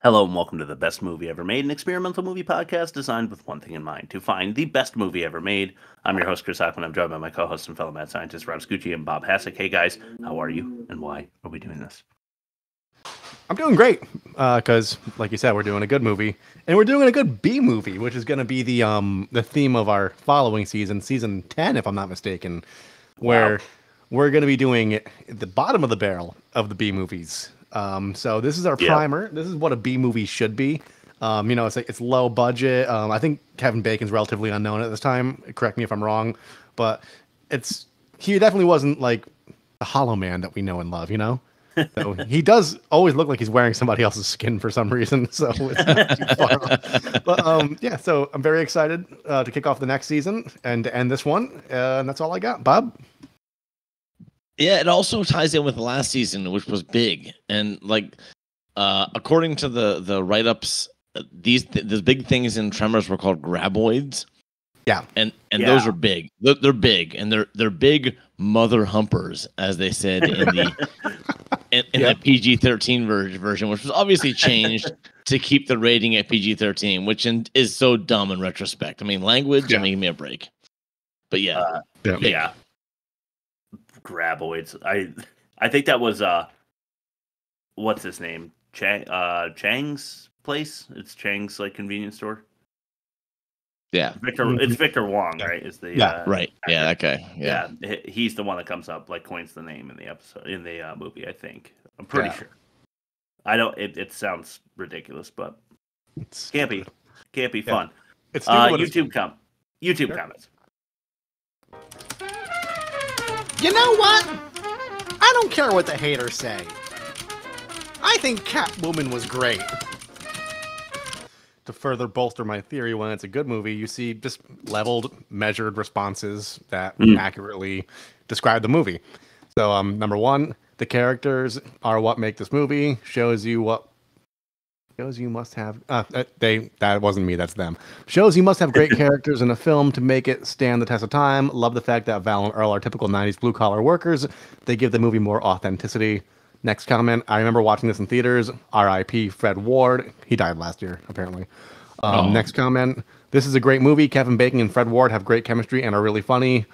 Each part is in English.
Hello and welcome to the Best Movie Ever Made, an experimental movie podcast designed with one thing in mind, to find the best movie ever made. I'm your host, Chris Hockman. I'm joined by my co-hosts and fellow mad scientists, Rob Scucci and Bob Hassick. Hey guys, how are you and why are we doing this? I'm doing great, because, like you said, we're doing a good movie, and we're doing a good B movie, which is going to be the theme of our following season, season 10, if I'm not mistaken, where we're going to be doing the bottom of the barrel of the B movies. So this is our primer. This is what a B movie should be. It's low budget. I think Kevin Bacon's relatively unknown at this time. Correct me if I'm wrong, but he definitely wasn't like the Hollow Man that we know and love, So he does always look like he's wearing somebody else's skin for some reason. So it's not too far off. But so I'm very excited to kick off the next season and to end this one. And that's all I got. Bob? Yeah, it also ties in with the last season, which was big. And according to the write-ups, the big things in Tremors were called graboids. Yeah. And those are big. They're big, and they're big mother humpers, as they said in the the PG-13 version, which was obviously changed to keep the rating at PG-13, which is so dumb in retrospect. I mean, language, give me a break. But Graboids. I think that was what's his name? Chang's place? It's Chang's convenience store. Yeah. It's Victor Wong, right? Is the right. Actor. Yeah, that guy. Yeah. He's the one that comes up, coins the name in the movie, I think. I'm pretty sure. I don't it sounds ridiculous, but it can't be fun. It's YouTube comments. You know what? I don't care what the haters say. I think Catwoman was great. To further bolster my theory, when it's a good movie, you see just leveled, measured responses that accurately describe the movie. So, number one, the characters are what make this movie. Shows you must have. That wasn't me. That's them. Shows you must have great characters in a film to make it stand the test of time. Love the fact that Val and Earl are typical '90s blue collar workers. They give the movie more authenticity. Next comment. I remember watching this in theaters. R.I.P. Fred Ward. He died last year, apparently. Next comment. This is a great movie. Kevin Bacon and Fred Ward have great chemistry and are really funny.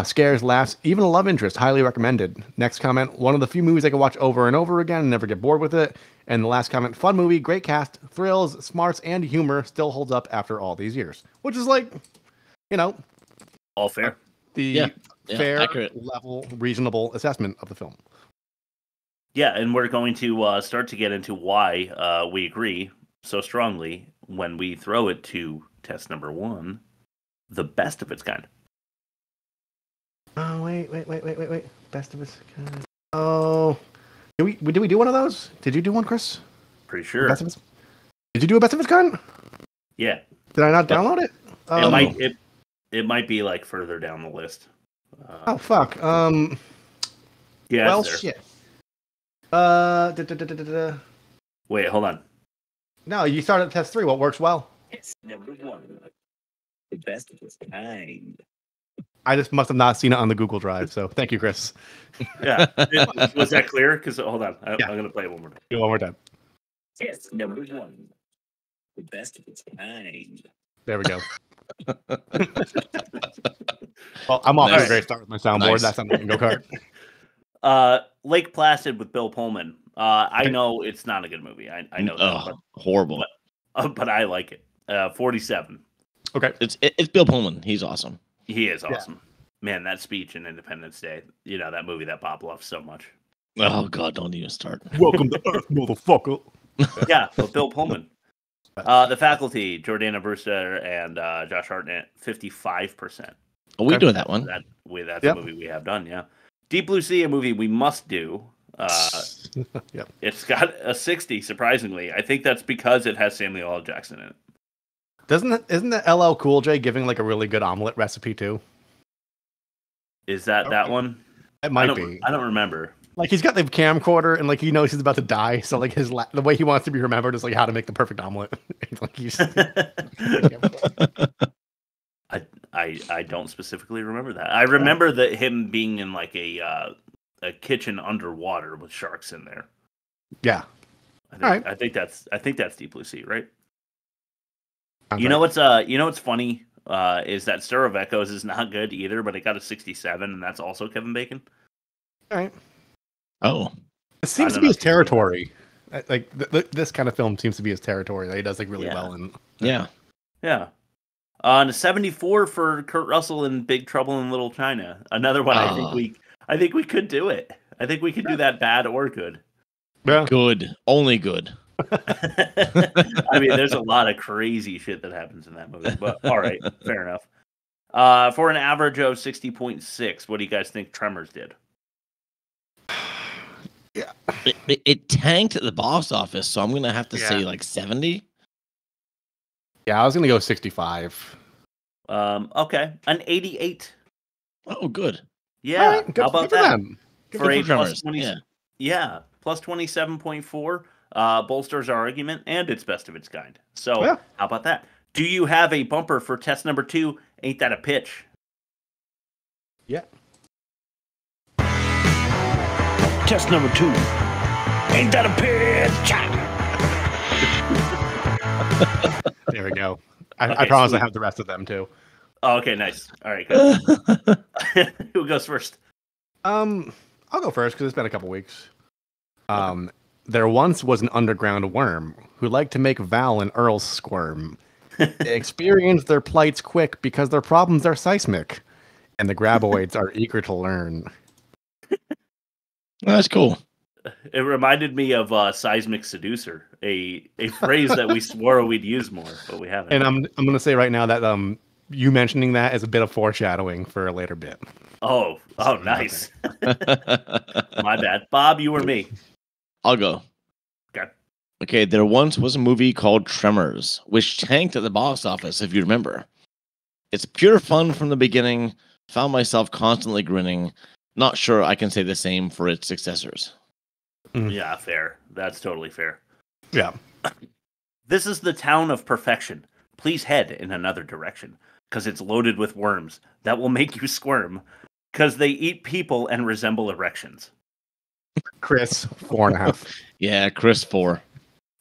Scares, laughs, even a love interest. Highly recommended. Next comment. One of the few movies I can watch over and over again and never get bored with it. And the last comment. Fun movie, great cast, thrills, smarts, and humor still holds up after all these years. Which is all fair. Fair, accurate level, reasonable assessment of the film. Yeah, and we're going to start to get into why we agree so strongly when we throw it to test number one, the best of its kind. Oh, wait. Best of its kind. Oh. Did we do one of those? Did you do one, Chris? Pretty sure. Did you do a best of its kind? Yeah. Did I not download it? It might be further down the list. Oh, fuck. Yeah. Well, shit. Wait, hold on. No, you started at test 3. What works well? It's number one. The best of its kind. I just must have not seen it on the Google Drive, so thank you, Chris. Yeah. Was that clear? Because hold on. I'm going to play it one more time. Do it one more time. It's number one. The best of its kind. There we go. Well, I'm off to a great start with my soundboard. Nice. That's on the go-kart. Lake Placid with Bill Pullman. I know it's not a good movie. I know that. Horrible. But I like it. 47. Okay. It's Bill Pullman. He's awesome. He is awesome. Yeah. Man, that speech in Independence Day, that movie that Bob loves so much. Oh, God, don't even start. Welcome to Earth, motherfucker. Yeah, but Bill Pullman. The Faculty, Jordana Brewster and Josh Hartnett, 55%. Are we doing that one? That's a movie we have done, yeah. Deep Blue Sea, a movie we must do. Yep. It's got a 60, surprisingly. I think that's because it has Samuel L. Jackson in it. Isn't that LL Cool J giving a really good omelet recipe too? Is that one? It might be. I don't remember. He's got the camcorder and he knows he's about to die, so the way he wants to be remembered is how to make the perfect omelet. I don't specifically remember that. I remember that him being in a kitchen underwater with sharks in there. Yeah. I think that's Deep Blue Sea, right? Sounds You know right. what's funny is that Stir of Echoes is not good either, but it got a 67, and that's also Kevin Bacon. All right. Oh, It seems to don't be know his if you've seen that. territory. Like this kind of film seems to be his territory that he does like really Yeah. well in. yeah. Yeah. On a 74 for Kurt Russell in Big Trouble in Little China. Another one. I think we could do it. I think we could do that bad or good. Yeah. Good. Only good. I mean, there's a lot of crazy shit that happens in that movie, but all right, fair enough. For an average of 60.6, what do you guys think Tremors did? Yeah. It tanked at the box office, so I'm gonna have to say Yeah. like 70. Yeah, I was gonna go 65. Okay, an 88. Oh, good. Yeah, All right, good, how about good for that? them. For Good a for plus Tremors. 20, Yeah. plus 27.4, bolsters our argument, and it's best of its kind. So, Yeah. how about that? Do you have a bumper for test number 2? Ain't that a pitch? Yeah. Test number 2. Ain't that a pitch? There we go. I Okay, promise sweet. I have the rest of them too. Oh, okay, nice. All right, good. Who goes first? I'll go first because it's been a couple weeks. There once was an underground worm who liked to make Val and Earl squirm. They experienced their plights quick because their problems are seismic, and the graboids are eager to learn. That's cool. It reminded me of seismic seducer, a phrase that we swore we'd use more, but we haven't. And I'm gonna say right now that you mentioning that is a bit of foreshadowing for a later bit. Oh, nice. My bad, Bob. You or me? I'll go. Okay. Okay, there once was a movie called Tremors, which tanked at the box office, if you remember. It's pure fun from the beginning. Found myself constantly grinning. Not sure I can say the same for its successors. Yeah, fair. That's totally fair. Yeah. This is the town of perfection. Please head in another direction, because it's loaded with worms that will make you squirm, because they eat people and resemble erections. Chris, 4.5. Yeah, Chris 4.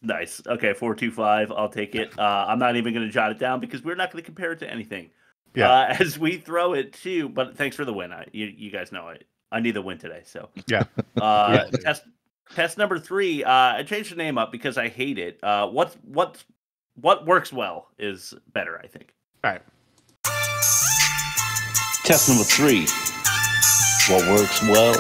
Nice. Okay, 425. I'll take it. I'm not even going to jot it down because we're not going to compare it to anything. Yeah. As we throw it to, but thanks for the win. You guys know I need the win today. So Yeah. test number 3. I changed the name up because I hate it. What works well is better, I think. All right. Test number 3. What works well?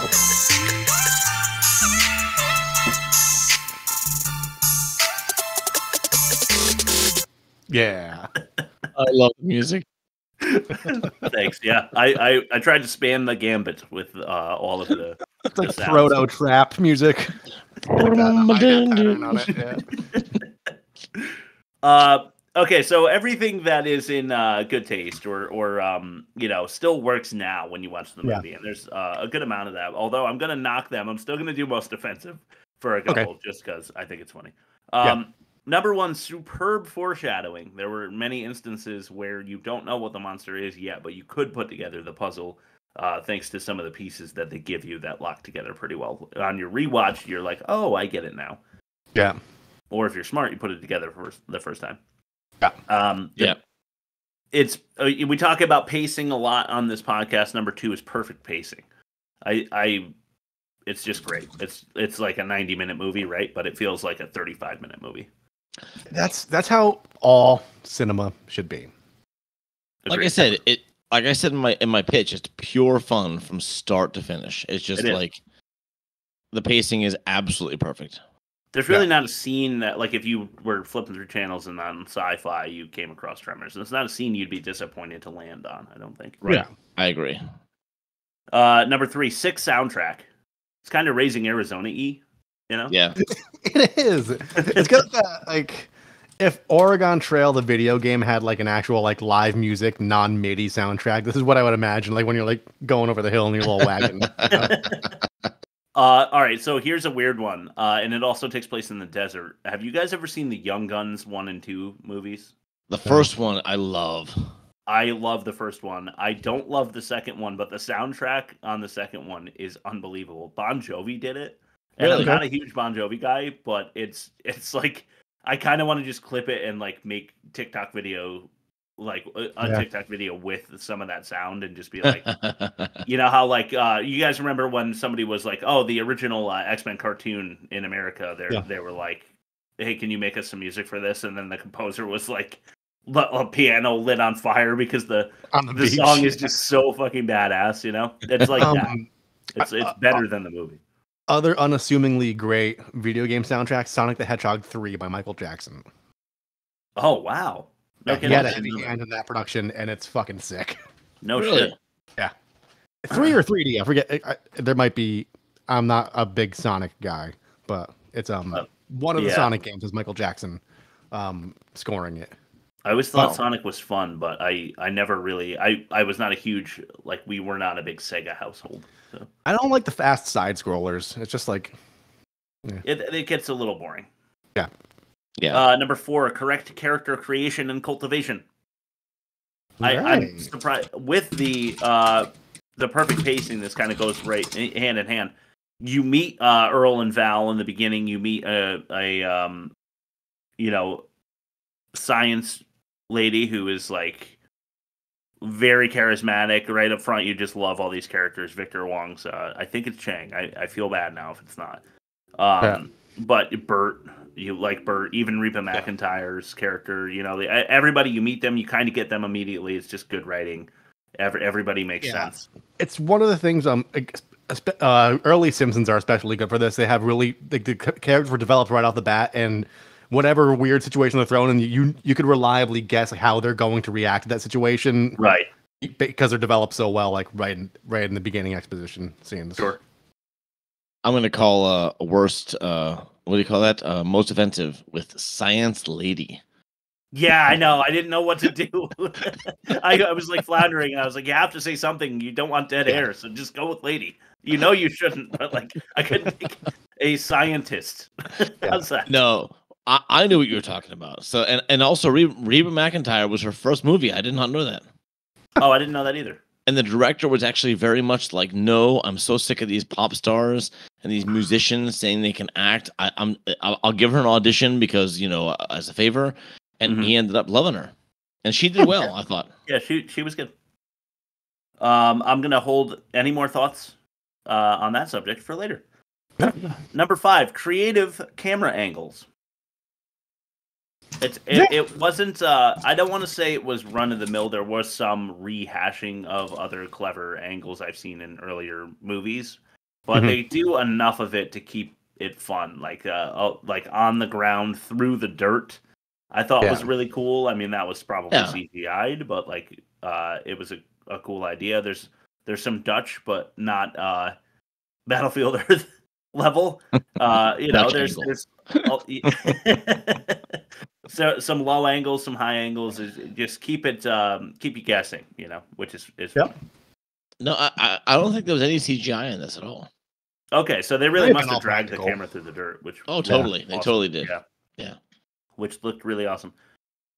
Yeah. I love the music. Thanks. Yeah, I tried to span the gambit with all of the. It's like the sounds. proto trap music. Pattern on it, yeah. Okay, so everything that is in good taste or still works now when you watch the movie, and there's a good amount of that. Although I'm gonna knock them, I'm still gonna do most offensive for a couple, just because I think it's funny. Number 1, superb foreshadowing. There were many instances where you don't know what the monster is yet, but you could put together the puzzle thanks to some of the pieces that they give you that lock together pretty well. On your rewatch, you're like, oh, I get it now. Yeah. Or if you're smart, you put it together for the first time. Yeah. It's we talk about pacing a lot on this podcast. Number 2 is perfect pacing. It's just great. It's like a 90-minute movie, right? But it feels like a 35-minute movie. That's how all cinema should be. Like I said, in my pitch, it's pure fun from start to finish. It's just like the pacing is absolutely perfect. There's really not a scene that, like, if you were flipping through channels and on Sci-Fi, you came across Tremors. It's not a scene you'd be disappointed to land on, I don't think. Right. Yeah, I agree. Number 3, sick soundtrack. It's kind of Raising Arizona-y, you know? Yeah. It is. It's got that, like, if Oregon Trail, the video game, had like an actual like live music, non-MIDI soundtrack, this is what I would imagine. Like when you're like going over the hill in your little wagon. All right, so here's a weird one, and it also takes place in the desert. Have you guys ever seen the Young Guns 1 and 2 movies? The first one I love. I love the first one. I don't love the second one, but the soundtrack on the second one is unbelievable. Bon Jovi did it, And Really? I'm not a huge Bon Jovi guy, but it's like I kind of want to just clip it and like make TikTok video, like a TikTok video with some of that sound, and just be like, you know how like you guys remember when somebody was like, oh, the original X-Men cartoon in America, they were like, hey, can you make us some music for this? And then the composer was like, a piano lit on fire because the song is just so fucking badass, you know? It's like that. It's better than the movie. Other unassumingly great video game soundtrack, Sonic the Hedgehog 3 by Michael Jackson. Oh, wow. No, he had a heavy hand in that production, and it's fucking sick. No shit. Yeah. 3 or 3D, I forget. There might be... I'm not a big Sonic guy, but it's one of the Sonic games is Michael Jackson scoring it. I always thought Sonic was fun, but I never really... I was not a huge... Like, we were not a big Sega household. So. I don't like the fast side scrollers. It's just like... Yeah. It gets a little boring. Yeah. Yeah. Number 4, correct character creation and cultivation. Right. I'm surprised with the perfect pacing. This kind of goes right hand in hand. You meet Earl and Val in the beginning. You meet a science lady who is like very charismatic. Right up front, you just love all these characters. Victor Wong's. I think it's Chang. I feel bad now if it's not. But Bert. You like Bert, even Reba McEntire's character. You know, everybody you meet them, you kind of get them immediately. It's just good writing. Everybody makes sense. It's one of the things. Early Simpsons are especially good for this. They have really the characters were developed right off the bat, and whatever weird situation they're thrown in, you could reliably guess how they're going to react to that situation. Right. Because they're developed so well, like right in the beginning exposition scenes. Sure. I'm going to call worst. What do you call that? Most offensive with Science Lady. Yeah, I know. I didn't know what to do. I was like floundering, and I was like, you have to say something. You don't want dead air, so just go with lady. You know you shouldn't, but like I couldn't think a scientist. How's that? No, I knew what you were talking about. So and also Reba McEntire was her first movie. I did not know that. Oh, I didn't know that either. And the director was actually very much like, no, I'm so sick of these pop stars and these musicians saying they can act. I'll give her an audition because, you know, as a favor. And he ended up loving her. And she did well, I thought. Yeah, she was good. I'm going to hold any more thoughts on that subject for later. Number 5, creative camera angles. It wasn't. I don't want to say it was run of the mill. There was some rehashing of other clever angles I've seen in earlier movies, but they do enough of it to keep it fun. Like on the ground through the dirt, I thought was really cool. I mean, that was probably CGI'd, but like it was a cool idea. There's some Dutch, but not Battlefield Earth level. You know, there's so some low angles, some high angles. Just keep you guessing. You know, which is fun. No, I don't think there was any CGI in this at all. Okay, so they really must have dragged the camera through the dirt. Which totally, they awesome. totally did. Yeah, which looked really awesome.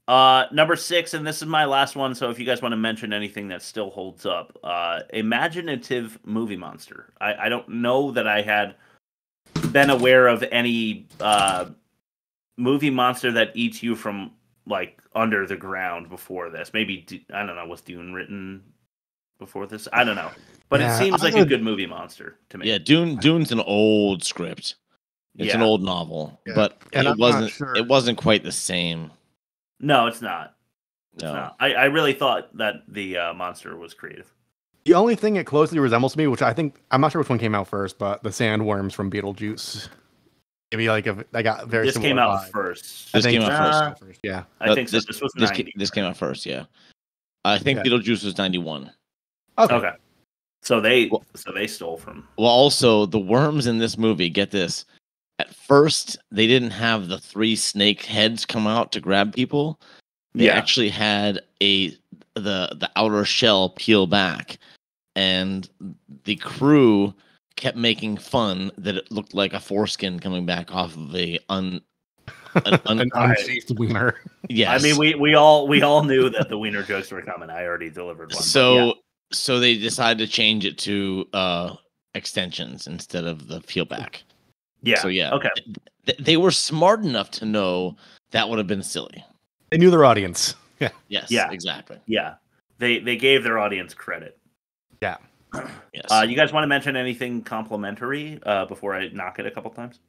Number 6, and this is my last one. So if you guys want to mention anything that still holds up, imaginative movie monster. I don't know that I had been aware of any movie monster that eats you from like under the ground before this. Maybe I don't know. Was Dune written before this? I don't know, but it seems like a good movie monster to me. Yeah, Dune's an old script. It's an old novel, but it wasn't quite the same. No, it's not. No. It's not. I really thought that the monster was creative. The only thing it closely resembles to me, which I'm not sure which one came out first, but the sandworms from Beetlejuice. Maybe like I got very. This came out first. This came out first. Yeah, I think so. This was 90. This came out first. Yeah, I think Beetlejuice was 91. Okay. So they stole from. Well, also the worms in this movie. Get this. At first, they didn't have the 3 snake heads come out to grab people. They actually had the outer shell peel back, and the crew kept making fun that it looked like a foreskin coming back off of an unsheathed wiener. Yes. I mean, we all knew that the wiener jokes were coming. I already delivered one. So they decided to change it to extensions instead of the peel back. Yeah. So yeah, Okay. they were smart enough to know that would have been silly. They knew their audience. Yeah. Yes, Yeah. exactly. Yeah. They gave their audience credit. Yeah. Yes. You guys want to mention anything complimentary before I knock it a couple times?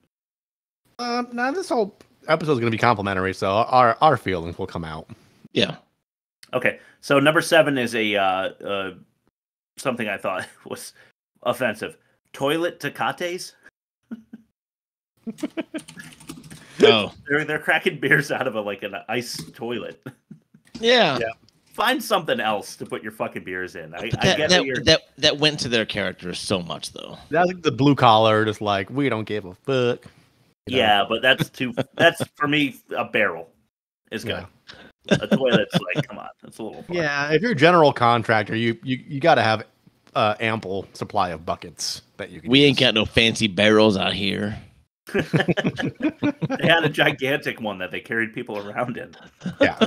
Now this whole episode is going to be complimentary, so our feelings will come out. Yeah. Okay. So number 7 is a something I thought was offensive. Toilet Tecates. Oh. They're cracking beers out of an ice toilet. Yeah. Find something else to put your fucking beers in. I But get that went to their characters so much though. That's like the blue collar, just like we don't give a fuck. You know? Yeah, but that's for me a barrel is good. A toilet's like, come on, that's a little far. Yeah, if you're a general contractor, you got to have ample supply of buckets that you can. We use. ain't got no fancy barrels out here. They had a gigantic one that they carried people around in. Yeah,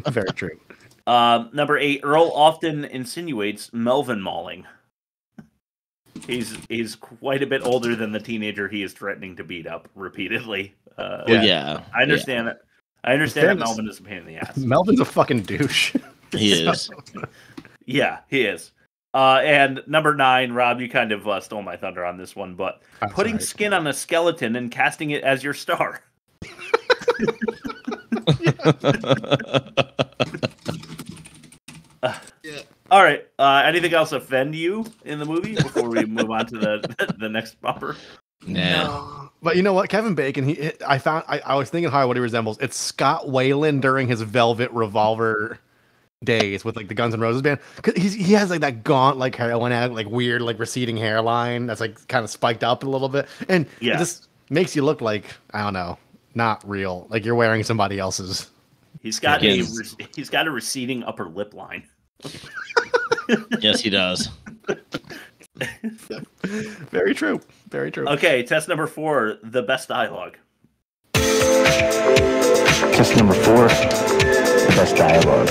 very true. Number 8, Earl often insinuates Melvin mauling. He's quite a bit older than the teenager he is threatening to beat up repeatedly. Yeah. I understand that. I understand that Melvin is a pain in the ass. Melvin's a fucking douche. He is. Yeah, he is. And number 9, Rob, you kind of stole my thunder on this one, but That's putting right. skin on a skeleton and casting it as your star. All right. Anything else offend you in the movie before we move on to the next bumper? Nah. But you know what, Kevin Bacon, I was thinking how what he resembles. It's Scott Wayland during his Velvet Revolver days with like the Guns N' Roses band. 'Cause he has like that gaunt, like heroin addict, like weird, like receding hairline that's like kind of spiked up a little bit, and it just makes you look like, I don't know, not real. Like you're wearing somebody else's. He's got a receding upper lip line. Yes, he does. Very true. Very true. Okay, test number 4, the best dialogue. Test number 4, the best dialogue.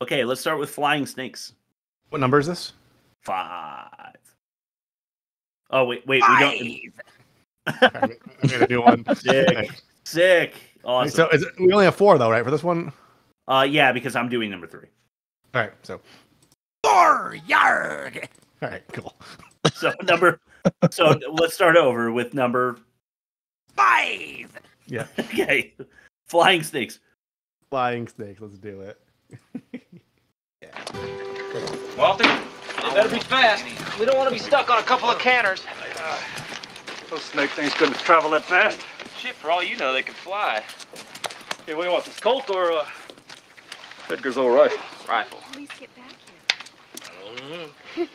Okay, let's start with flying snakes. What number is this? 5. Oh wait, we don't. I'm gonna do one. Sick, awesome. So we only have 4 though, right, for this one? Yeah, because I'm doing number 3. All right, so 4 yard. All right, cool. So let's start over with number 5. Yeah, Okay, flying snakes. flying snakes. Let's do it. Walter, you better be fast. We don't want to be stuck on a couple of canners. Those snake things couldn't travel that fast. Shit, for all you know, they can fly. Hey, what do you want, this Colt or Edgar's old rifle? Rifle. Please get back here.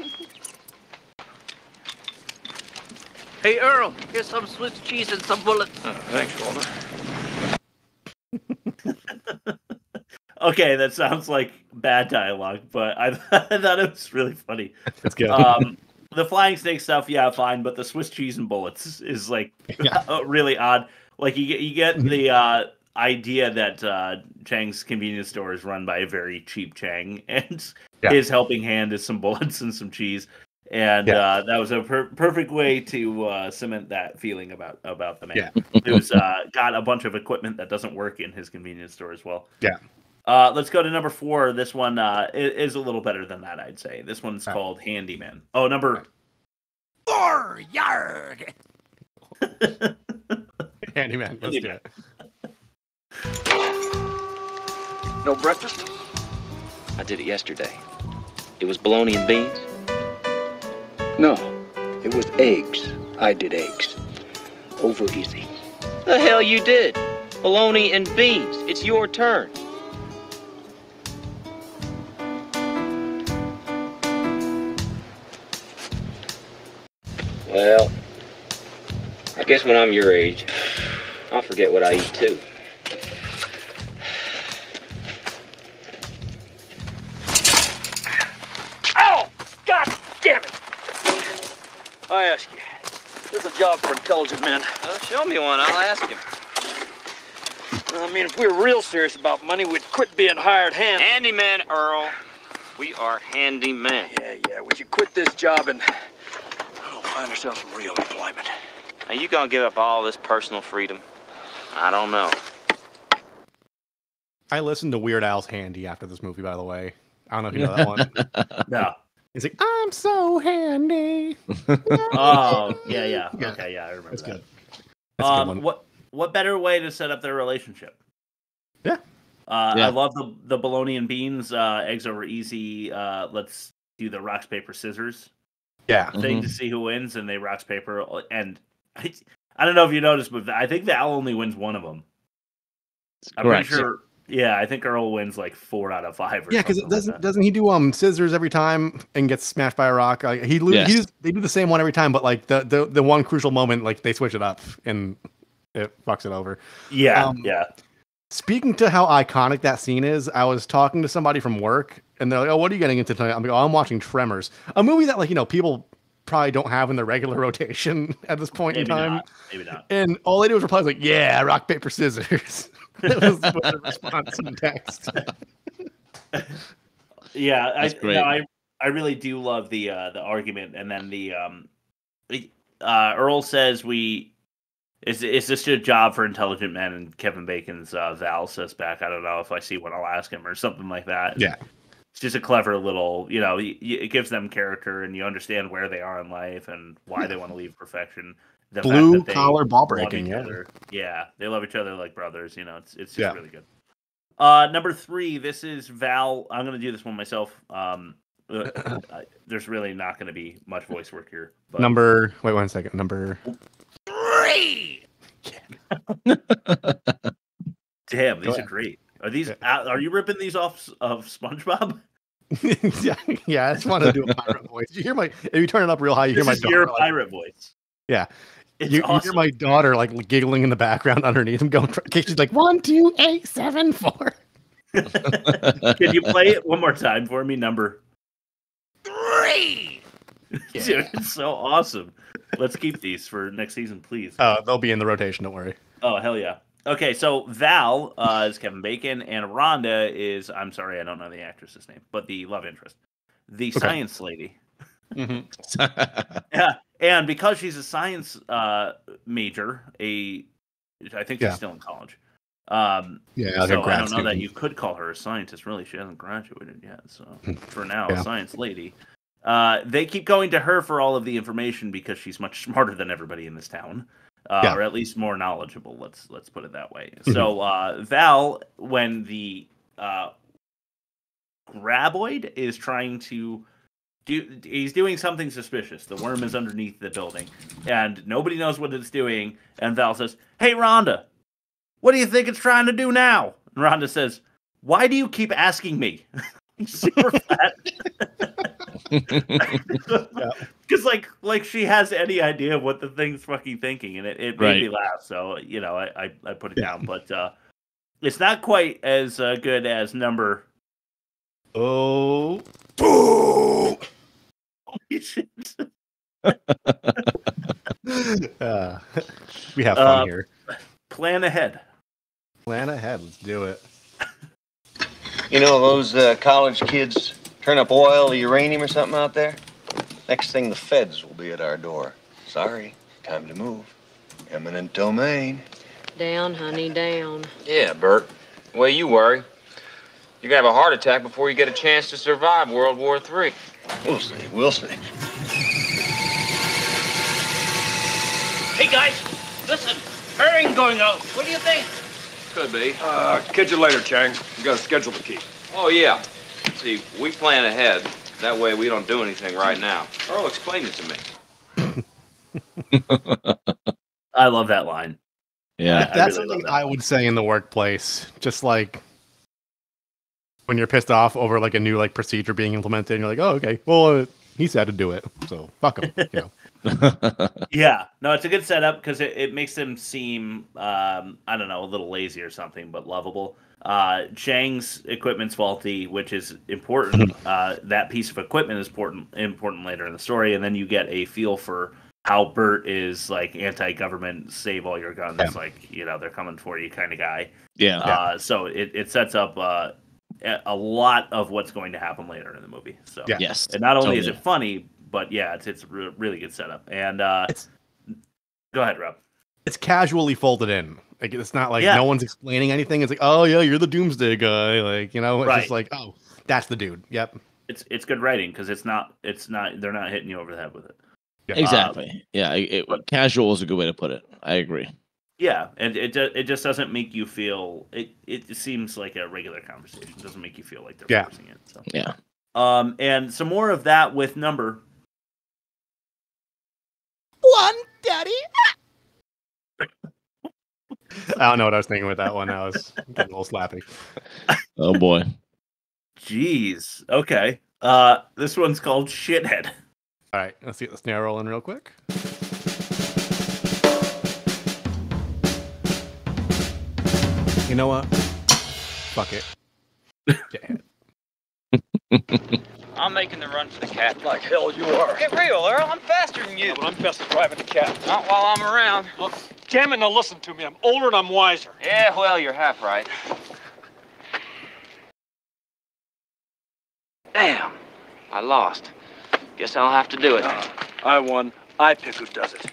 Hey, Earl, here's some Swiss cheese and some bullets. Thanks, Walter. Okay, that sounds like bad dialogue, but I thought it was really funny. That's good. The flying snake stuff, yeah, fine, but the Swiss cheese and bullets is like really odd. Like you get the idea that Chang's convenience store is run by a very cheap Chang, and his helping hand is some bullets and some cheese, and that was a perfect way to cement that feeling about the man who's got a bunch of equipment that doesn't work in his convenience store as well. Yeah. Let's go to number 4. This one is a little better than that, I'd say. This one's called Handyman. Oh, number 4 yard. Handyman. Let's do it. No breakfast? I did it yesterday. It was bologna and beans. No, it was eggs. I did eggs. Over easy. The hell you did. Bologna and beans. It's your turn. Well, I guess when I'm your age, I'll forget what I eat too. Ow! God damn it! I ask you, there's a job for intelligent men. Show me one, I'll ask him. I mean, if we were real serious about money, we'd quit being hired hands. Handyman, Earl. We are handymen. Yeah. We should quit this job and find ourselves some real employment. Are you gonna give up all this personal freedom? I don't know. I listened to Weird Al's Handy after this movie, by the way. I don't know if you know that one. No. He's like, I'm so handy. Oh, yeah. Okay, yeah, I remember That's that. good. That's a good one. What better way to set up their relationship? Yeah. I love the bologna and beans. Eggs over easy. Let's do the rocks, paper, scissors Yeah. thing to see who wins, and they rocks, paper. And I don't know if you noticed, but I think Val only wins one of them. I'm Correct, pretty sure. Yeah, I think Earl wins like 4 out of 5. Yeah, because doesn't he do scissors every time and gets smashed by a rock? Like they do the same one every time, but like the one crucial moment, like they switch it up and it fucks it over. Yeah. Speaking to how iconic that scene is, I was talking to somebody from work, and they're like, "Oh, what are you getting into tonight?" I'm like, "Oh, I'm watching Tremors, a movie that people probably don't have in the regular rotation at this point in time." Maybe not. And all they do is reply like, "Yeah, rock paper scissors." That was the response in text. Yeah, That's great. I really do love the argument, and then the Earl says is this a job for intelligent men? And Kevin Bacon's Val says back, I don't know, if I see one, I'll ask him, or something like that. Yeah, it's just a clever little, it gives them character, and you understand where they are in life and why they want to leave perfection. The blue collar ball breaking. Yeah, they love each other like brothers. It's just really good. Number 3, this is Val. I'm going to do this one myself. There's really not going to be much voice work here. But... Wait 1 second. Number 3. Damn, these are great. Are these? Are you ripping these off of SpongeBob? yeah. I just want to do a pirate voice. If you turn it up real high, you hear my daughter. Your pirate voice. Yeah. You hear my daughter like giggling in the background underneath him, going. She's like 1, 2, 8, 7, 4. Can you play it one more time for me? Number 3. Yeah. Dude, it's so awesome. Let's keep these for next season, please. They'll be in the rotation. Don't worry. Oh hell yeah. Okay, so Val is Kevin Bacon, and Rhonda is, I'm sorry, I don't know the actress's name, but the love interest, the science lady. Mm-hmm. Yeah, and because she's a science major, I think she's still in college. So I don't know that you could call her a scientist. Really, she hasn't graduated yet. So for now, a science lady. They keep going to her for all of the information because she's much smarter than everybody in this town. Or at least more knowledgeable. Let's put it that way. So Val, when the graboid is trying to he's doing something suspicious. The worm is underneath the building, and nobody knows what it's doing. And Val says, "Hey, Rhonda, what do you think it's trying to do now?" And Rhonda says, "Why do you keep asking me?" Super flat. Because like she has any idea of what the thing's fucking thinking, and it made me laugh. So I put it down, but it's not quite as good as number. Oh. We have fun here. Plan ahead. Plan ahead. Let's do it. Those college kids turn up oil or uranium or something out there? Next thing, the feds will be at our door. Sorry, time to move. Eminent domain. Down, honey, down. Yeah, Bert. The way you worry, you're gonna have a heart attack before you get a chance to survive World War III. We'll see. Hey, guys, listen. Herring going out. What do you think? Could be. Catch you later, Chang. We got a schedule to keep. Oh, yeah. See, we plan ahead. That way we don't do anything right now. Earl, explain it to me. I love that line. Yeah. That's really something I would say in the workplace. Just like when you're pissed off over like a new like procedure being implemented, and you're like, "Oh, okay. Well, he said to do it, so fuck him." Yeah, no, it's a good setup because it makes them seem I don't know, a little lazy or something, but lovable. Chang's equipment's faulty, which is important. That piece of equipment is important later in the story, and then you get a feel for how Bert is like anti-government, save all your guns, like they're coming for you kind of guy. Yeah. So it sets up a lot of what's going to happen later in the movie. So Yes, and not only totally. is it funny, but yeah, it's really good setup. And go ahead, Rob. It's casually folded in. Like it's not like Yeah. no one's explaining anything. It's like, oh yeah, you're the Doomsday guy. Like it's Right. just like, oh, that's the dude. Yep. It's good writing because it's not they're not hitting you over the head with it. Yeah. Exactly. Casual is a good way to put it. I agree. Yeah, and it just doesn't make you feel it seems like a regular conversation. It doesn't make you feel like they're forcing it. So. Yeah. And some more of that with number 1, Daddy. I don't know what I was thinking with that one. I was getting a little slappy. Oh boy. Jeez. Okay. This one's called Shithead. All right, let's get the snare rolling real quick. You know what? Fuck it. Shithead. I'm making the run for the cat. Like hell you are. Get real, Earl. I'm faster than you. Yeah, but I'm best at driving the cat. Not while I'm around. Look, damn it, now listen to me. I'm older and I'm wiser. Yeah, well, you're half right. Damn. I lost. Guess I'll have to do it. I won. I pick who does it.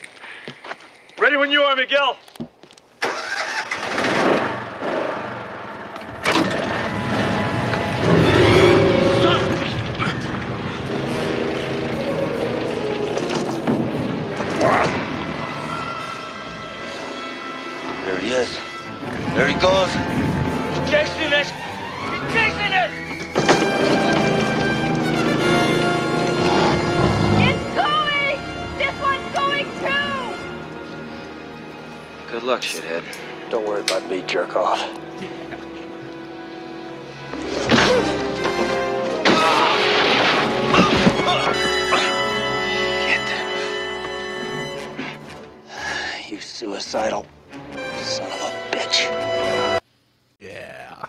Ready when you are, Miguel. There he is. There he goes. He's chasing it. He's chasing it. It's going! This one's going too! Good luck, shithead. Don't worry about me, jerk off. You suicidal son of a bitch. Yeah.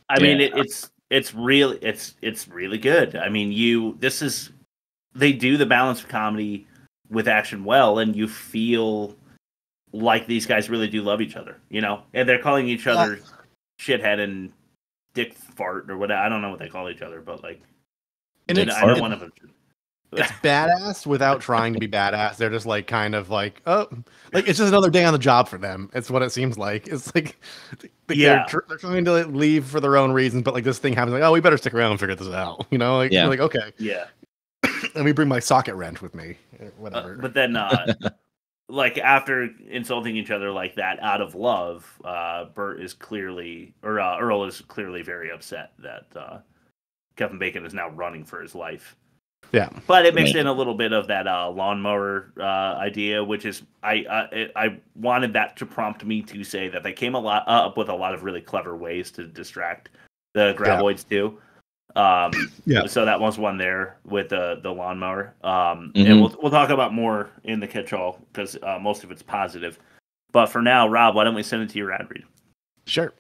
I mean, it's really good. I mean, they do the balance of comedy with action well, and you feel like these guys really do love each other, you know? And they're calling each other shithead and dick fart or whatever. I don't know what they call each other, but like, And I know one of them. It's badass without trying to be badass. They're just like kind of like, oh, like it's just another day on the job for them. It's what it seems like. It's like they're trying to leave for their own reasons, but like this thing happens, like, oh, we better stick around and figure this out. You know, like, Yeah. like okay, Yeah. let me bring my socket wrench with me, or whatever. But then, like after insulting each other like that out of love, Earl is clearly very upset that Kevin Bacon is now running for his life. Yeah, but it mixed in a little bit of that lawnmower idea, which is I wanted that to prompt me to say that they came up with a lot of really clever ways to distract the graboids too. So that was one there with the lawnmower, and we'll talk about more in the catch-all because most of it's positive. But for now, Rob, why don't we send it to your ad read? Sure.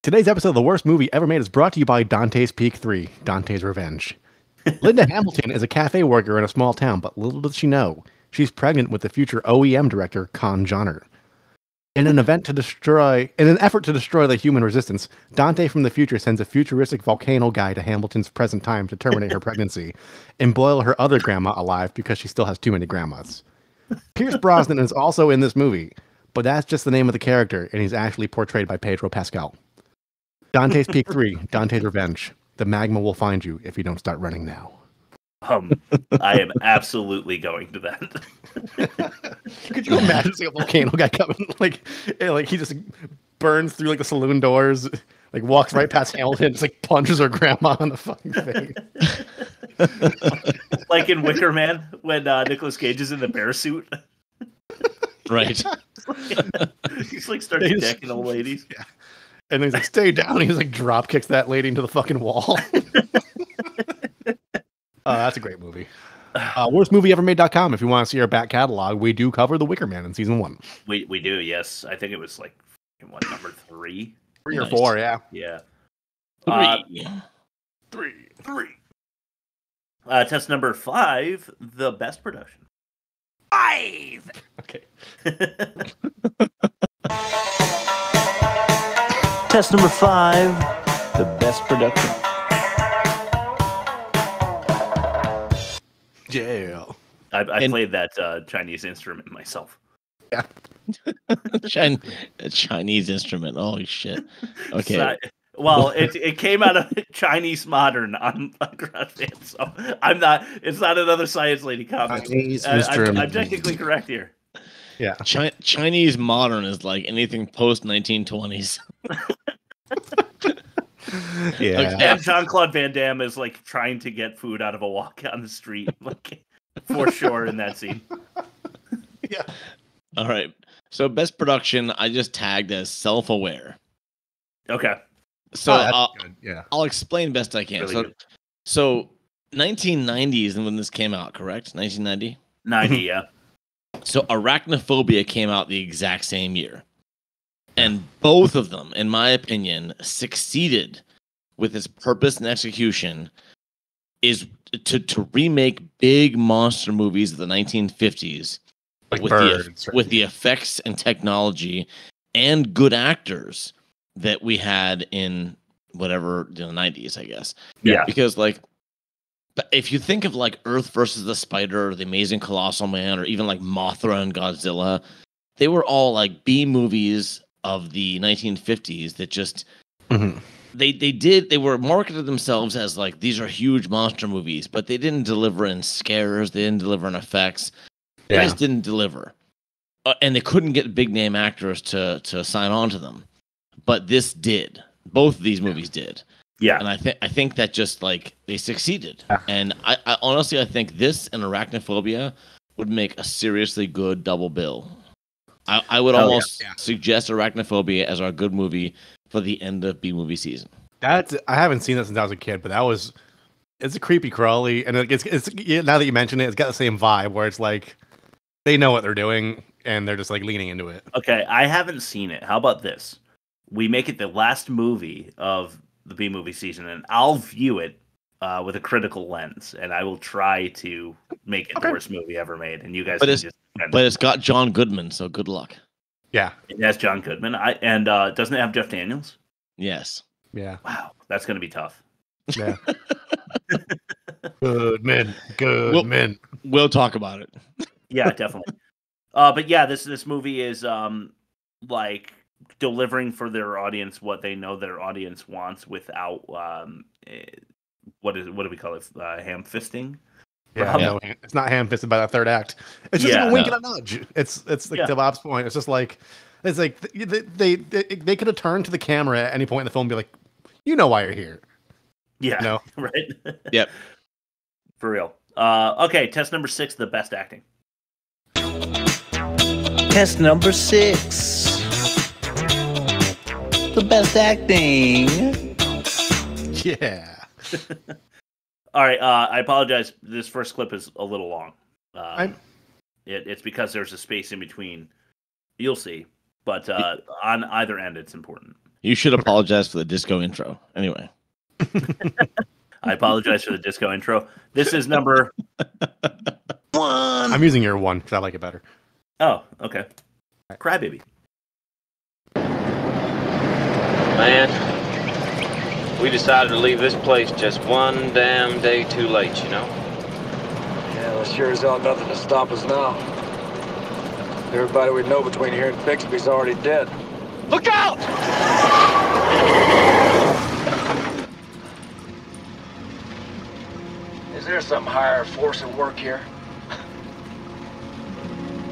Today's episode of The Worst Movie Ever Made is brought to you by Dante's Peak 3, Dante's Revenge. Linda Hamilton is a cafe worker in a small town, but little does she know, she's pregnant with the future OEM director, Con Johnner. In an effort to destroy the human resistance, Dante from the future sends a futuristic volcano guy to Hamilton's present time to terminate her pregnancy and boil her other grandma alive because she still has too many grandmas. Pierce Brosnan is also in this movie, but that's just the name of the character, and he's actually portrayed by Pedro Pascal. Dante's Peak 3, Dante's Revenge. The magma will find you if you don't start running now. I am absolutely going to that. Could you imagine seeing a volcano guy coming, like he just burns through like the saloon doors, like walks right past Hamilton, just like punches her grandma in the fucking face. Like in Wicker Man when Nicolas Cage is in the bear suit. Right. He's like starts decking old ladies. Yeah. And then he's like, stay down. He's like drop kicks that lady into the fucking wall. That's a great movie. Worstmovieevermade.com. If you want to see our back catalog, we do cover The Wicker Man in season 1. We do, yes. I think it was like what, number 3? 3 or 4, yeah. Yeah. 3. Test number 5, the best production. 5. Okay. Test number 5, the best best production. Yeah. I played that Chinese instrument myself. Yeah. Chinese instrument. Holy shit. Okay. Well, it came out of Chinese modern on GarageBand, so I'm not. It's not another science lady comment. I'm technically correct here. Yeah. Chinese modern is like anything post 1920s. Yeah. Okay. And Jean-Claude Van Damme is like trying to get food out of a walk on the street, like for sure in that scene. Yeah. All right. So best production, I just tagged as self-aware. Okay. So I'll explain best I can. Really so 1990s and when this came out, correct? 1990? 90, yeah. So Arachnophobia came out the exact same year. And both of them, in my opinion, succeeded with its purpose and execution is to remake big monster movies of the 1950s like with the effects and technology and good actors that we had in whatever the 90s, I guess. Yeah. Because like, but if you think of like Earth versus the Spider, or The Amazing Colossal Man, or even like Mothra and Godzilla, they were all like B movies of the 1950s that just they were marketed themselves as like these are huge monster movies, but they didn't deliver in scares, they didn't deliver in effects. They just didn't deliver, and they couldn't get big name actors to sign on to them. But this did. Both of these movies did. Yeah. And I think that just like they succeeded. And I honestly I think this and Arachnophobia would make a seriously good double bill. I would almost suggest Arachnophobia as our good movie for the end of B movie season. I haven't seen that since I was a kid, but it's a creepy crawly, and it's now that you mention it, it's got the same vibe where it's like they know what they're doing and they're just like leaning into it. Okay, I haven't seen it. How about this? We make it the last movie of the B movie season, and I'll view it with a critical lens, and I will try to make it the worst movie ever made. And you guys, but it's got John Goodman, so good luck. Yeah, it has John Goodman. And doesn't it have Jeff Daniels? Yes. Yeah. Wow, that's going to be tough. Yeah. Good men. We'll talk about it. Yeah, definitely. But yeah, this movie is like delivering for their audience what they know their audience wants without what do we call it? Ham fisting. Yeah, no, it's not ham fisted by the third act. It's just a wink and a nudge. It's like to Bob's point. It's just like they could have turned to the camera at any point in the film and be like, you know why you're here. Yeah. No. Right. Yep. For real. Okay, test number 6, the best acting. Test number 6. The best acting. Yeah. All right. I apologize. This first clip is a little long. It's because there's a space in between. You'll see. But on either end, it's important. You should apologize for the disco intro. Anyway. I apologize for the disco intro. This is number 1. I'm using your 1 because I like it better. Oh, okay. Crybaby. Man, we decided to leave this place just one damn day too late, you know? Yeah, well, sure as hell nothing to stop us now. Everybody we know between here and Bixby's already dead. Look out! Is there some higher force at work here?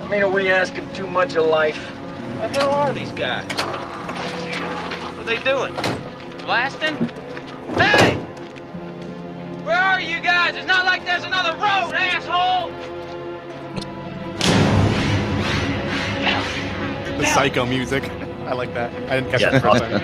I mean, are we asking too much of life? What the hell are these guys? What are they doing? Blasting? Hey! Where are you guys? It's not like there's another road, asshole! The psycho music. I like that. I didn't catch that for a second.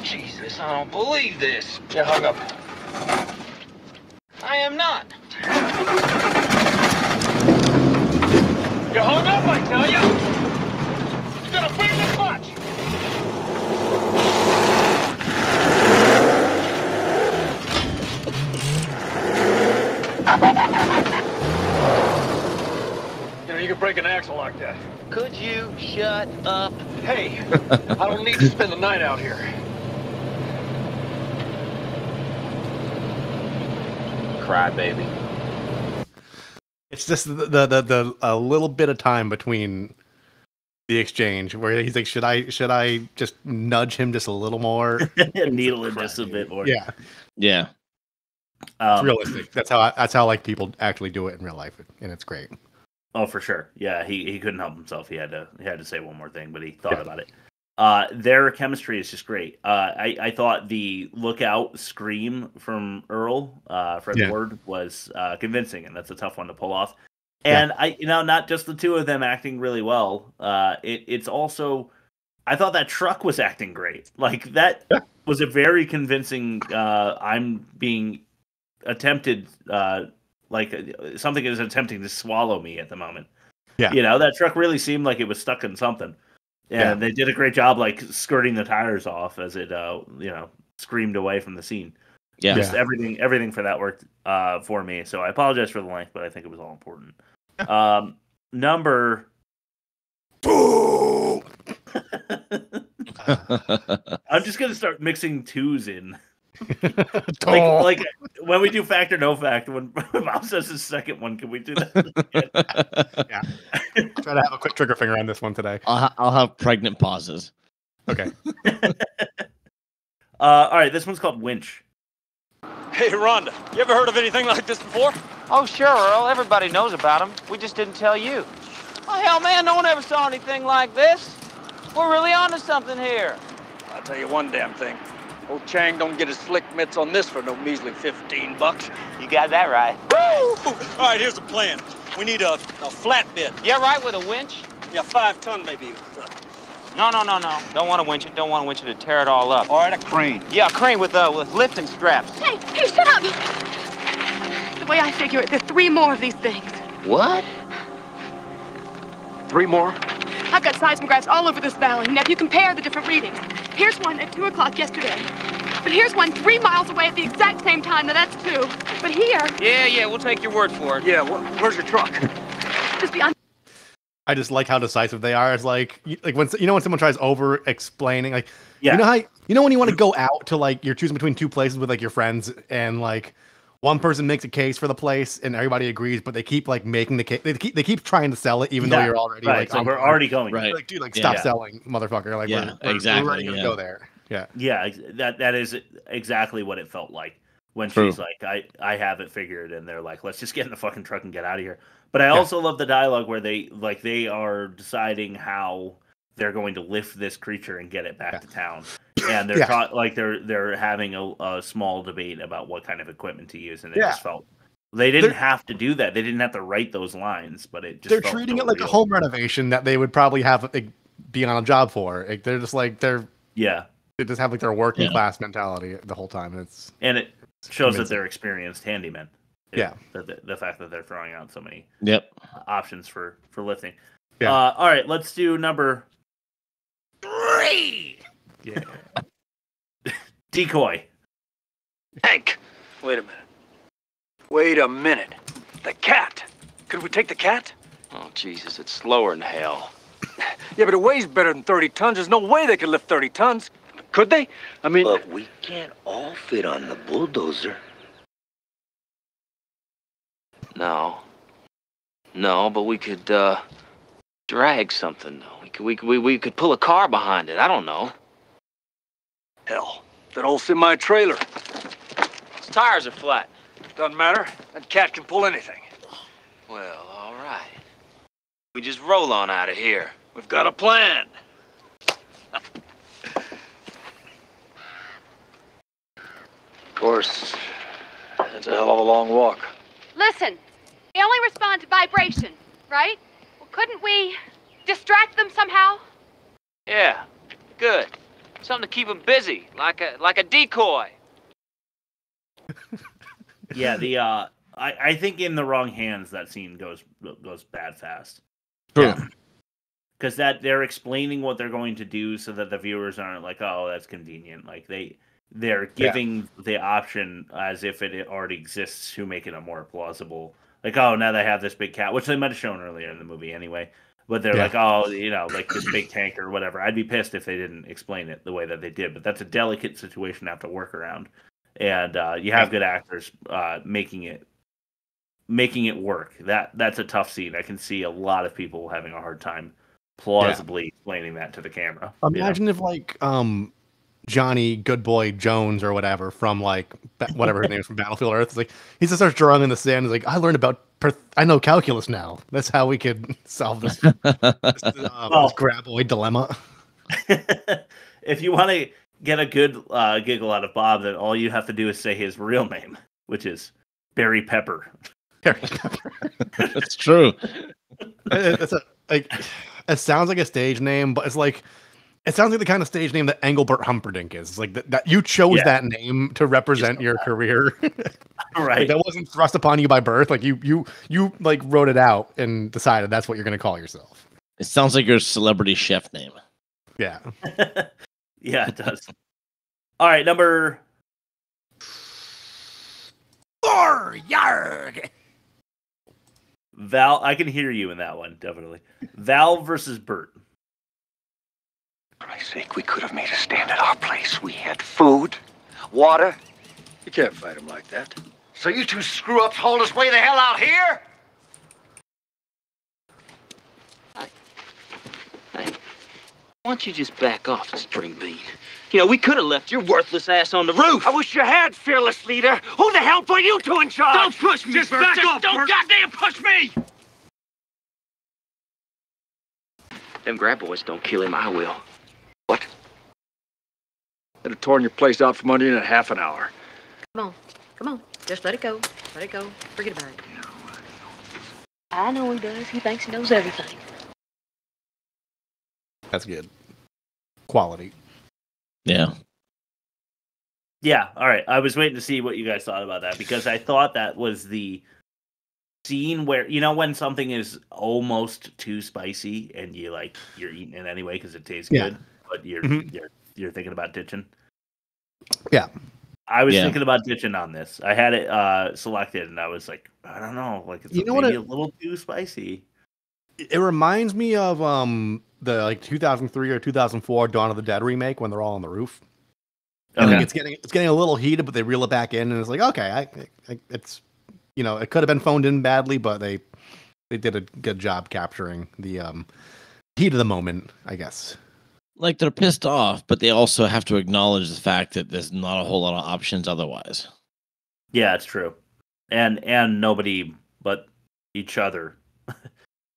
Jesus, I don't believe this. You hung up. I am not. You hung up I tell you! You gotta bring the clutch! You know, you could break an axle like that. Could you shut up? Hey, I don't need to spend the night out here. Cry, baby. It's just the a little bit of time between the exchange where he's like, should I just nudge him just a little more? Needle it just a bit more. Yeah. Yeah. It's realistic. That's how like people actually do it in real life, and it's great. Oh, for sure. Yeah, he couldn't help himself. He had to say one more thing, but he thought about it. Their chemistry is just great. I thought the lookout scream from Earl, Fred Ward, was convincing, and that's a tough one to pull off. And not just the two of them acting really well. It's also, I thought that truck was acting great. Like that was a very convincing. I'm being attempted. Like something is attempting to swallow me at the moment. Yeah, that truck really seemed like it was stuck in something. And they did a great job, like skirting the tires off as it, screamed away from the scene. Yeah, just everything for that worked for me. So I apologize for the length, but I think it was all important. Number. I'm just gonna start mixing twos in. like when we do fact or no fact, when Bob says his second one, can we do that? Yeah. I'll try to have a quick trigger finger on this one today. I'll have pregnant pauses. Okay. All right, this one's called Winch. Hey, Rhonda, you ever heard of anything like this before? Oh, sure, Earl. Everybody knows about them. We just didn't tell you. Oh, hell, man, no one ever saw anything like this. We're really onto something here. I'll tell you one damn thing. Old Chang don't get his slick mitts on this for no measly $15. You got that right. Woo! All right, here's the plan. We need a flatbed. Yeah, right, with a winch? Yeah, 5 ton maybe. No. Don't want to winch it. Don't want to winch it to tear it all up. All right, a crane. Yeah, a crane with lifting straps. Hey, shut up! The way I figure it, there's 3 more of these things. What? 3 more? I've got seismographs all over this valley. Now, if you compare the different readings, here's one at 2 o'clock yesterday. But here's one 3 miles away at the exact same time. Now, that's 2. But here... Yeah, we'll take your word for it. Yeah, where's your truck? Just beyond... I just like how decisive they are. It's like when someone tries over explaining, like when you want to go out to like you're choosing between 2 places with like your friends and like one person makes a case for the place and everybody agrees, but they keep like making the case. They keep trying to sell it even though you're already right. like we're already going. Right. Like, dude, like stop selling, motherfucker. Like we're already gonna go there. Yeah. Yeah, that is exactly what it felt like when she's like, I have it figured, and they're like, let's just get in the fucking truck and get out of here. But I also love the dialogue where they are deciding how they're going to lift this creature and get it back to town, and they're they're having a small debate about what kind of equipment to use, and it just felt they didn't have to do that. They didn't have to write those lines, but it just they're treating it like a home renovation that they would probably have be on a job for. Like, they're just like they just have like their working class mentality the whole time. And it shows that they're experienced handymen. Yeah, the fact that they're throwing out so many options for lifting. Yeah. All right, let's do number 3. Yeah. Decoy. Hank, wait a minute. The cat. Could we take the cat? Oh, Jesus, it's slower than hell. Yeah, but it weighs better than 30 tons. There's no way they could lift 30 tons. Could they? I mean... But we can't all fit on the bulldozer. No, but we could, drag something, though. We could pull a car behind it. I don't know. Hell, that old semi-trailer. Its tires are flat. Doesn't matter. That cat can pull anything. Well, all right. We just roll on out of here. We've got a plan. Of course, that's a hell of a long walk. Listen, they only respond to vibration, right? Well, couldn't we distract them somehow? Yeah, good. Something to keep them busy, like a decoy. Yeah, I think in the wrong hands that scene goes bad fast. True. because that they're explaining what they're going to do so that the viewers aren't like, oh, that's convenient. Like they're giving the option as if it already exists to make it a more plausible. Like, oh, now they have this big cat, which they might have shown earlier in the movie anyway. But they're like, oh, like this big tank or whatever. I'd be pissed if they didn't explain it the way that they did. But that's a delicate situation to have to work around. And you have good actors making it work. That's a tough scene. I can see a lot of people having a hard time plausibly explaining that to the camera. Imagine if like Johnny Good Boy Jones or whatever from like whatever his name is from Battlefield Earth. It's like he just starts drawing in the sand. He's like, I learned about I know calculus now. That's how we could solve this, this graboid dilemma. If you want to get a good giggle out of Bob, then all you have to do is say his real name, which is Barry Pepper. Barry Pepper. That's true. It sounds like a stage name, but it sounds like the kind of stage name that Engelbert Humperdinck is. It's like that you chose that name to represent your career. Right. Like that wasn't thrust upon you by birth. Like you like wrote it out and decided that's what you're going to call yourself. It sounds like your celebrity chef name. Yeah. Yeah, it does. All right, number 4. Yarg. Val. I can hear you in that one, definitely. Val versus Bert. For Christ's sake, we could have made a stand at our place. We had food, water. You can't fight him like that. So you two screw-ups hold us way the hell out here? Hey, why don't you just back off, Spring Bean? We could have left your worthless ass on the roof. I wish you had, fearless leader. Who the hell put you two in charge? Don't push me, Just Bert. back Just off, don't Bert. goddamn push me! Them graboids don't kill him, I will. What? I'd have torn your place out from under you in half an hour. Come on. Just let it go. Let it go. Forget about it. I know he does. He thinks he knows everything. That's good. Quality. Yeah. Yeah, all right. I was waiting to see what you guys thought about that because I thought that was the scene where when something is almost too spicy and you're eating it anyway because it tastes good, but you're thinking about ditching. Yeah. I was thinking about ditching on this. I had it selected and I was like, I don't know, like it's maybe a little too spicy. It reminds me of the 2003 or 2004 Dawn of the Dead remake when they're all on the roof. And it's getting a little heated, but they reel it back in, and it's like, okay, it's it could have been phoned in badly, but they did a good job capturing the heat of the moment, I guess. Like they're pissed off, but they also have to acknowledge the fact that there's not a whole lot of options otherwise. Yeah, it's true, and nobody but each other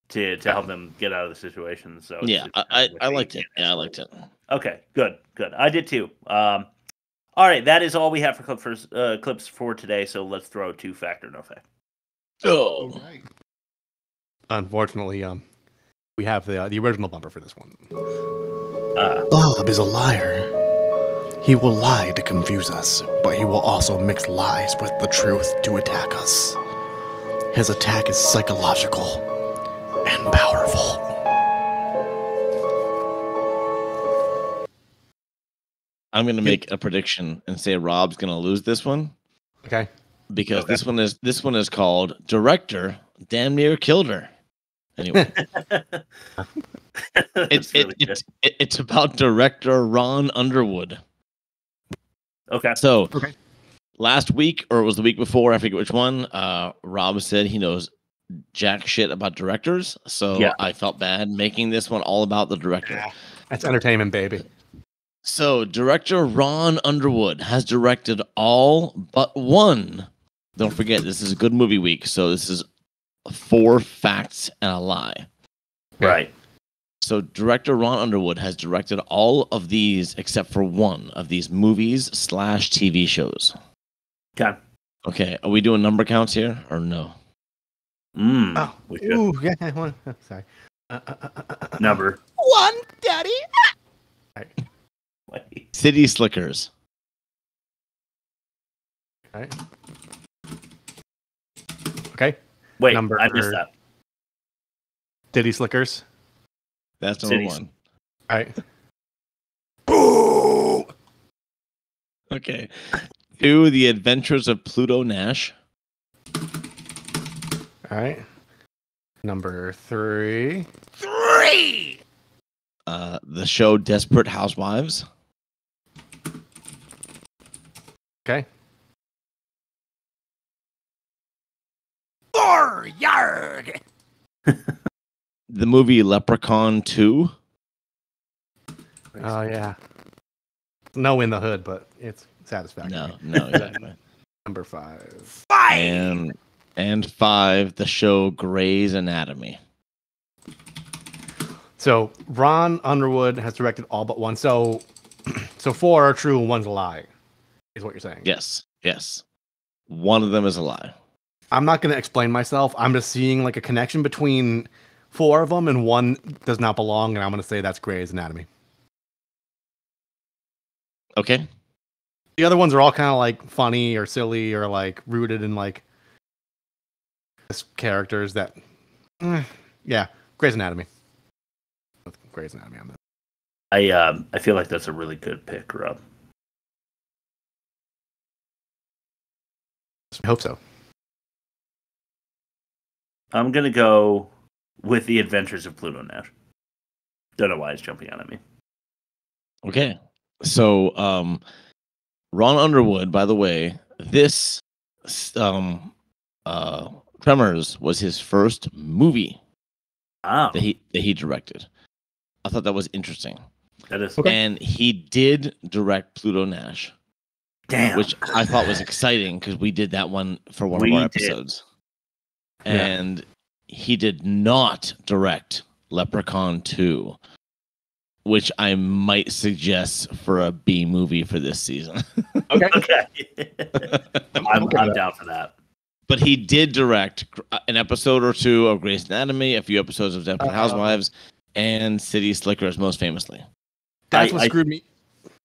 to help them get out of the situation. So I liked it. Yeah, I liked it. Okay, good. I did too. All right, that is all we have for clips for today. So let's throw 2 fact or no fact. Oh, right. Unfortunately, we have the original bumper for this one. Bob is a liar. He will lie to confuse us, but he will also mix lies with the truth to attack us. His attack is psychological and powerful. I'm going to make a prediction and say Rob's going to lose this one. Okay. Because this one is called Director Damn Near Killed Her. Anyway. It's about director Ron Underwood. Okay. So last week, or it was the week before, I forget which one, Rob said he knows jack shit about directors. So I felt bad making this one all about the director. Yeah. That's entertainment, baby. So director Ron Underwood has directed all but one. Don't forget, this is a good movie week. So this is 4 facts and a lie. Right. So director Ron Underwood has directed all of these except for one of these movies / TV shows. Okay. Are we doing number counts here or no? Sorry. Number 1, Daddy. Right. City Slickers. Okay. Wait, I missed that. City Slickers. That's number Cities. 1. All right. Okay. 2, The Adventures of Pluto Nash. All right. Number 3. The show Desperate Housewives. Okay. Yarg! The movie Leprechaun 2. Oh yeah. No in the hood, but it's satisfactory. No, exactly. Number 5. And 5, the show Grey's Anatomy. So Ron Underwood has directed all but one. So 4 are true and 1's a lie, is what you're saying. Yes. One of them is a lie. I'm not going to explain myself. I'm just seeing like a connection between 4 of them and 1 does not belong, and I'm going to say that's Grey's Anatomy. Okay. The other ones are all kind of like funny or silly or like rooted in like characters that, yeah, Grey's Anatomy. With Grey's Anatomy on that. I feel like that's a really good pick, Rob. I hope so. I'm gonna go with The Adventures of Pluto Nash. Don't know why it's jumping out at me. Okay. So, Ron Underwood, by the way, this Tremors was his first movie that he directed. I thought that was interesting. That is, and he did direct Pluto Nash. Damn. Which I thought was exciting because we did that one for one of our episodes. And he did not direct Leprechaun 2, which I might suggest for a B movie for this season. Okay. I'm down for that. But he did direct an episode or 2 of Grey's Anatomy, a few episodes of Desperate Housewives, and City Slickers, most famously. That's what screwed me.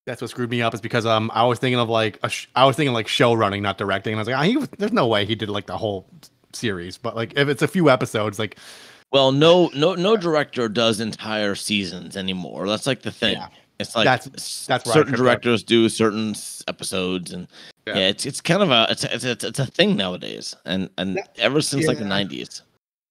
That's what screwed me up is because I was thinking of like I was thinking like show running, not directing, and I was like, there's no way he did like the whole series. But like if it's a few episodes, like, well, no director does entire seasons anymore. That's like the thing. Yeah. It's like that's certain directors do certain episodes, and it's kind of it's a thing nowadays, and ever since like the 90s.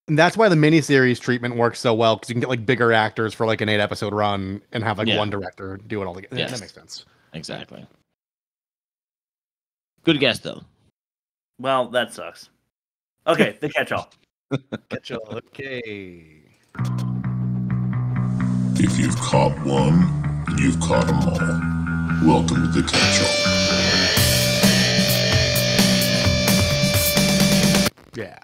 And that's why the miniseries treatment works so well, because you can get like bigger actors for like an 8-episode run and have like one director do it all together. Yes. That makes sense. Exactly. Good guess though. Well, that sucks. Okay, the catch-all. Catch-all. Okay. If you've caught one, you've caught them all. Welcome to the catch-all. Yeah.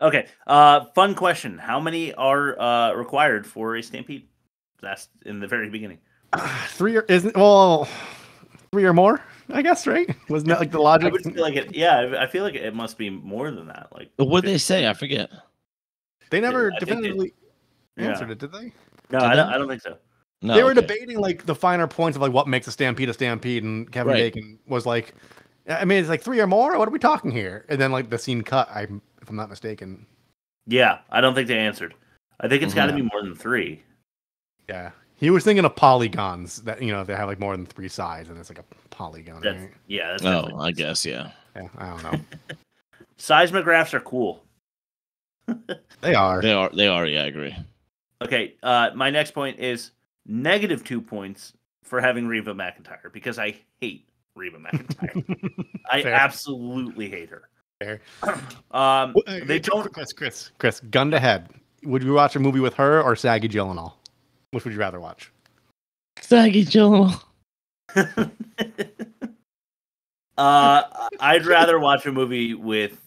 Okay. Fun question. How many are required for a stampede? That's in the very beginning. 3 or more, I guess, right? Wasn't that like the logic? I would feel like it. Yeah, I feel like it must be more than that. Like, what did they say? I forget. They never definitively answered it, did they? No, I don't think so. No, they were debating like the finer points of like what makes a stampede, and Kevin Bacon was like, I mean, it's like 3 or more. What are we talking here? And then like the scene cut. If I'm not mistaken. Yeah, I don't think they answered. I think it's got to be more than 3. Yeah, he was thinking of polygons that they have like more than 3 sides, and it's like a polygon. Right? Yeah. That's I guess yeah. Yeah, I don't know. Seismographs are cool. They are. Yeah, I agree. Okay, my next point is -2 points for having Reba McEntire because I hate Reba McEntire. I absolutely hate her. Fair. They don't. Chris, gun to head. Would you watch a movie with her or Saggy Gyllenhaal? Which would you rather watch? Saggy Gyllenhaal. I'd rather watch a movie with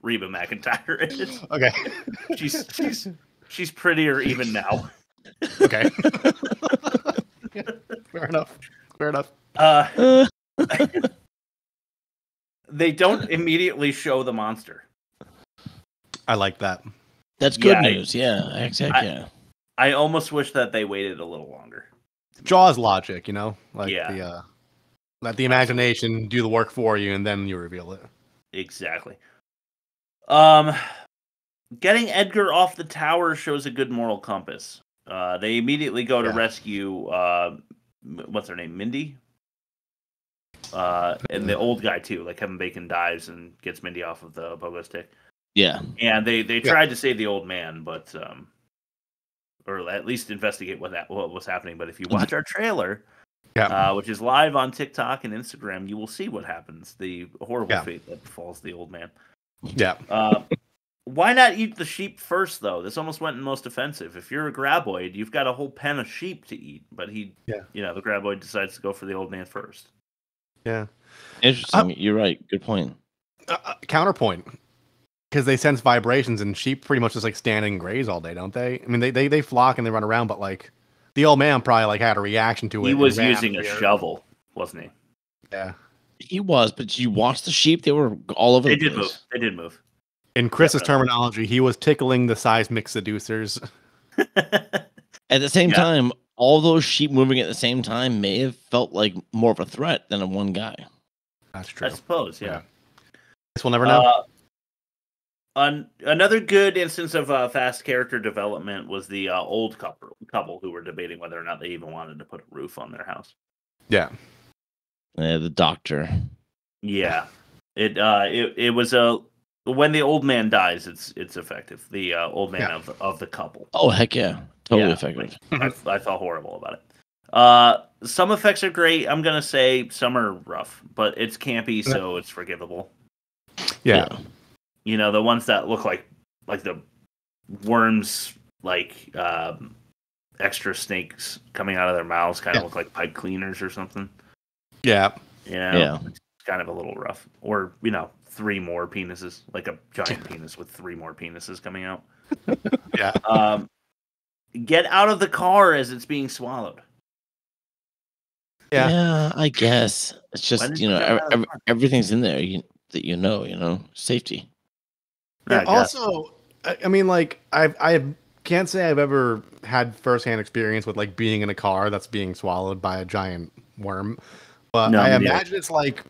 Reba McEntire. Okay. She's prettier even now. Okay. Fair enough. They don't immediately show the monster. I like that. That's good news. Exactly. I almost wish that they waited a little longer. Jaws logic, let the imagination do the work for you, and then you reveal it. Exactly. Getting Edgar off the tower shows a good moral compass. They immediately go to rescue, what's her name, Mindy? And the old guy, too. Like, Kevin Bacon dives and gets Mindy off of the pogo stick. Yeah. And they tried to save the old man, but... or at least investigate what was happening. But if you watch our trailer, which is live on TikTok and Instagram, you will see what happens. The horrible fate that befalls the old man. Yeah. Why not eat the sheep first, though? This almost went in most offensive. If you're a graboid, you've got a whole pen of sheep to eat. But the graboid decides to go for the old man first. Yeah. Interesting. You're right. Good point. Counterpoint. Because they sense vibrations, and sheep pretty much just like stand and graze all day, don't they? I mean, they flock and they run around, but like the old man probably like had a reaction to it. He was using a shovel, wasn't he? Yeah, he was. But you watch the sheep; they were all over the place. They did move. In Chris's terminology, he was tickling the seismic seducers. At the same time, all those sheep moving at the same time may have felt like more of a threat than a one guy. That's true. I suppose. Yeah. Guess we'll never know. Another good instance of fast character development was the old couple who were debating whether or not they even wanted to put a roof on their house. Yeah. The doctor. Yeah. It was when the old man dies, it's effective. The old man of the couple. Oh heck yeah, totally effective. I felt horrible about it. Some effects are great. I'm gonna say some are rough, but it's campy, so it's forgivable. Yeah. You know, the ones that look like the worms, like extra snakes coming out of their mouths, kind of look like pipe cleaners or something. Yeah. It's kind of a little rough. Or 3 more penises, like a giant penis with 3 more penises coming out. Yeah. Get out of the car as it's being swallowed. Yeah, I guess it's just everything's in there that safety. Yeah, also, I mean, like I can't say I've ever had firsthand experience with like being in a car that's being swallowed by a giant worm, but I imagine it's like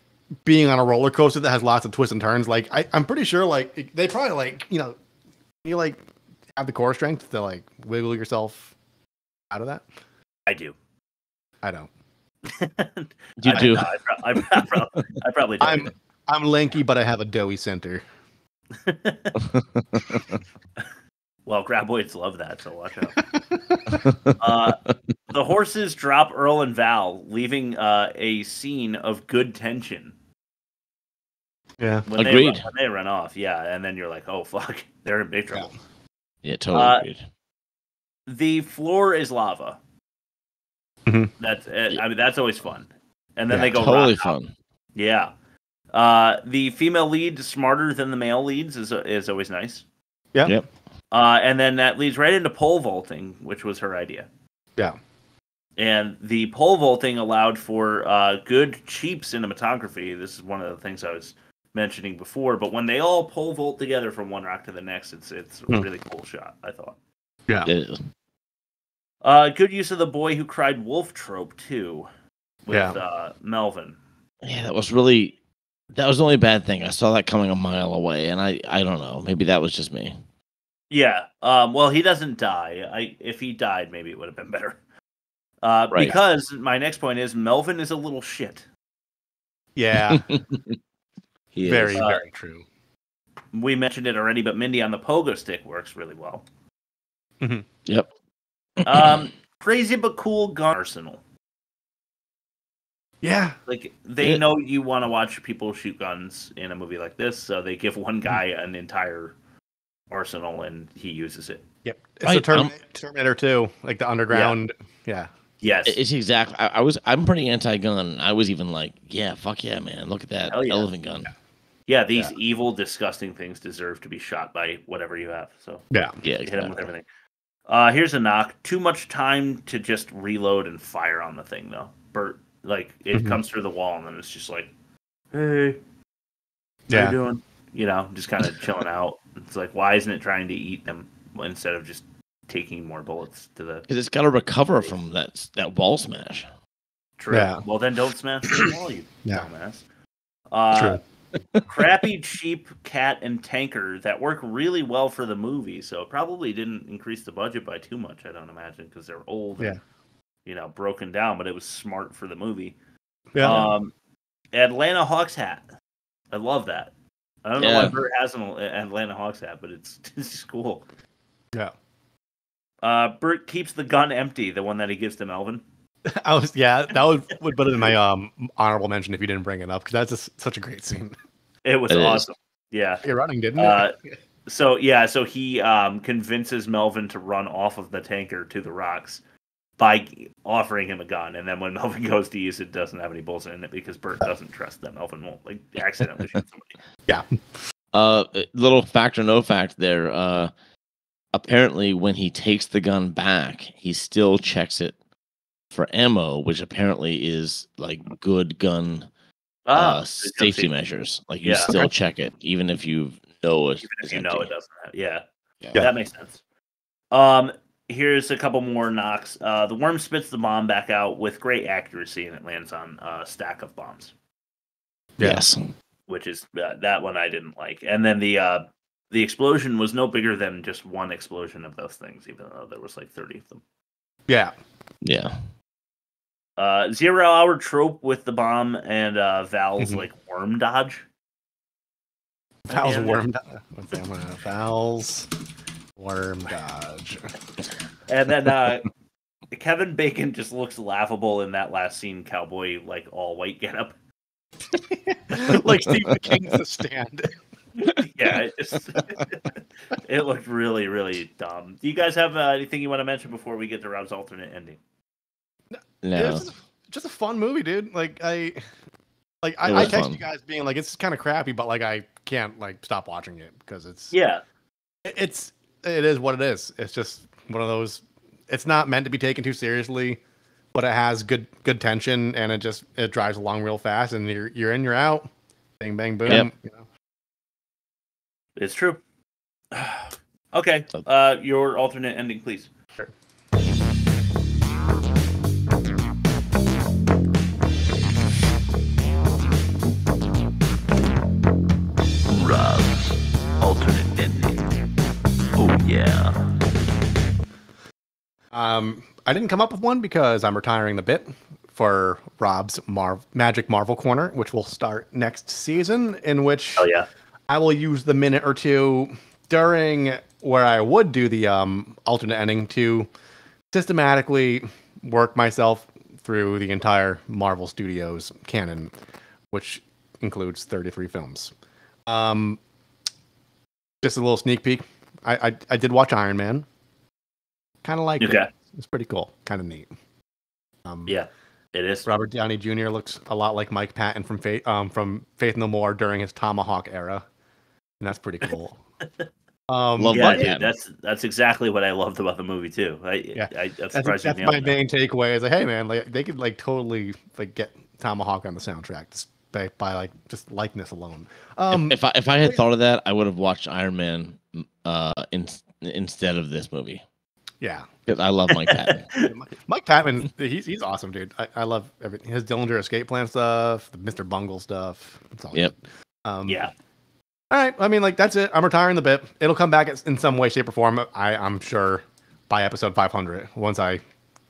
being on a roller coaster that has lots of twists and turns. Like I'm pretty sure like they probably like you like have the core strength to like wiggle yourself out of that. I do. I don't. You do. I probably don't. I'm lanky, but I have a doughy center. Well, graboids love that, so watch out. The horses drop Earl and Val, leaving a scene of good tension. Yeah, agreed. When they run off, and then you're like, oh fuck, they're in big trouble. Yeah, totally agreed. The floor is lava. Mm-hmm. That's always fun. And then they go totally fun. Yeah. The female lead is smarter than the male leads is always nice. Yeah. Yep. And then that leads right into pole vaulting, which was her idea. Yeah. And the pole vaulting allowed for good, cheap cinematography. This is one of the things I was mentioning before. But when they all pole vault together from one rock to the next, it's a really cool shot, I thought. Yeah. It is. Good use of the boy who cried wolf trope, too, with Melvin. Yeah, that was the only bad thing. I saw that coming a mile away, and I don't know. Maybe that was just me. Yeah. Well, he doesn't die. If he died, maybe it would have been better. Right. Because my next point is Melvin is a little shit. Yeah. He is. Very, very true. We mentioned it already, but Mindy on the pogo stick works really well. Mm-hmm. Yep. Crazy but cool gun arsenal. Yeah. Like, they know you want to watch people shoot guns in a movie like this, so they give one guy an entire arsenal, and he uses it. Yep. It's the Terminator 2, like the underground. Yeah. Yes. It's exactly. I'm pretty anti-gun. I was even like, yeah, fuck yeah, man. Look at that elephant gun. Yeah, these evil, disgusting things deserve to be shot by whatever you have. So hit them with everything. Here's a knock. Too much time to just reload and fire on the thing, though. Bert, like, it comes through the wall, and then it's just like, hey, how you doing? Just kind of chilling out. It's like, why isn't it trying to eat them instead of just taking more bullets to the... Because it's got to recover from that wall smash. True. Yeah. Well, then don't smash the wall, you dumbass. crappy, cheap cat and tanker that work really well for the movie. So it probably didn't increase the budget by too much, I don't imagine, because they're old and, broken down, but it was smart for the movie. Yeah. Atlanta Hawks hat. I love that. I don't know why Bert has an Atlanta Hawks hat, but it's cool. Yeah. Bert keeps the gun empty, the one that he gives to Melvin. That would put it in my honorable mention if you didn't bring it up, because that's just such a great scene. It was awesome. Yeah. You're running, didn't it? So he convinces Melvin to run off of the tanker to the rocks by offering him a gun, and then when Melvin goes to use it, doesn't have any bullets in it because Bert doesn't trust that Melvin won't accidentally shoot somebody. Yeah. Little fact or no fact there. Apparently, when he takes the gun back, he still checks it for ammo, which apparently is like good gun safety measures. Like you still check it, even if you know it. Even if you know it doesn't have. Yeah, that makes sense. Here's a couple more knocks. The worm spits the bomb back out with great accuracy, and it lands on a stack of bombs. Yes. Which is that one I didn't like. And then the explosion was no bigger than just one explosion of those things, even though there was like 30 of them. Yeah. Yeah. 0 hour trope with the bomb and Val's like worm dodge. Val's worm dodge. Val's worm dodge. And then Kevin Bacon just looks laughable in that last scene, cowboy like all white getup. Like Stephen King's The Stand. Yeah, it looked really, really dumb. Do you guys have anything you want to mention before we get to Rob's alternate ending? No. It's just a fun movie, dude. I text you guys being like, it's kind of crappy, but like I can't like stop watching it because it is what it is. It's just one of those. It's not meant to be taken too seriously, but it has good tension, and it drives along real fast, and you're in, you're out, bang bang boom. Yep. You know? It's true. Okay, your alternate ending, please. Sure. Rob's alternate ending. Oh yeah. I didn't come up with one because I'm retiring the bit for Rob's Magic Marvel Corner, which will start next season, in which I will use the minute or two during where I would do the alternate ending to systematically work myself through the entire Marvel Studios canon, which includes 33 films. Just a little sneak peek. I did watch Iron Man. Kind of like it. It's pretty cool. Kind of neat. Yeah, it is. Robert Downey Jr. looks a lot like Mike Patton from Faith No More during his Tomahawk era, and that's pretty cool. That's exactly what I loved about the movie too. That's my main takeaway. Is like, hey man, like they could like totally like get Tomahawk on the soundtrack just by like just likeness alone. If I had thought of that, I would have watched Iron Man instead of this movie. Yeah, because I love Mike Patton. Mike Patton, he's awesome, dude. I love everything. His Dillinger Escape Plan stuff, the Mr. Bungle stuff. It's all good. Yeah. All right. I mean, like that's it. I'm retiring the bit. It'll come back in some way, shape, or form. I'm sure by episode 500 once I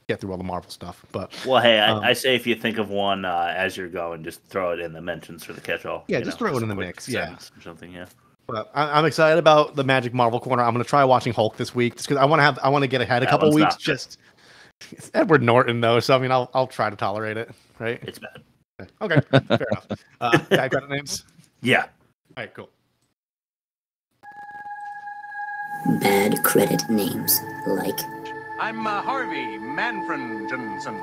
get through all the Marvel stuff. But hey, I say if you think of one as you're going, just throw it in the mentions for the catch-all. Yeah, just throw it in the mix. Yeah, or something. Yeah. But I'm excited about the Magic Marvel Corner. I'm going to try watching Hulk this week just because I want to get ahead a couple weeks. Just it's Edward Norton though, so I mean I'll try to tolerate it. Right? It's bad. Okay, fair enough. Bad credit names. Yeah. All right, cool. Bad credit names like. I'm Harvey Manfred Johnson.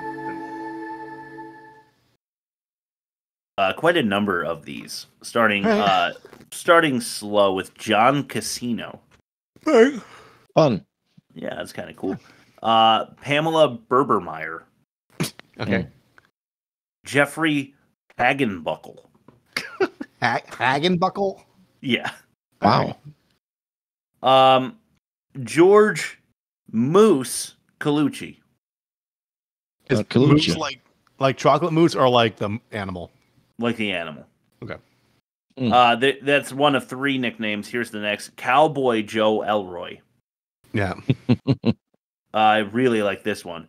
Quite a number of these, starting slow with John Casino. Fun. Yeah, that's kind of cool. Pamela Berbermeyer. Okay. Jeffrey Hagenbuckle. Hagenbuckle? Yeah. Wow. George Moose Colucci. Is Moose like chocolate mousse or like the animal? Like the animal. Okay. That's one of 3 nicknames. Here's the next: Cowboy Joe Elroy. Yeah. I really like this one.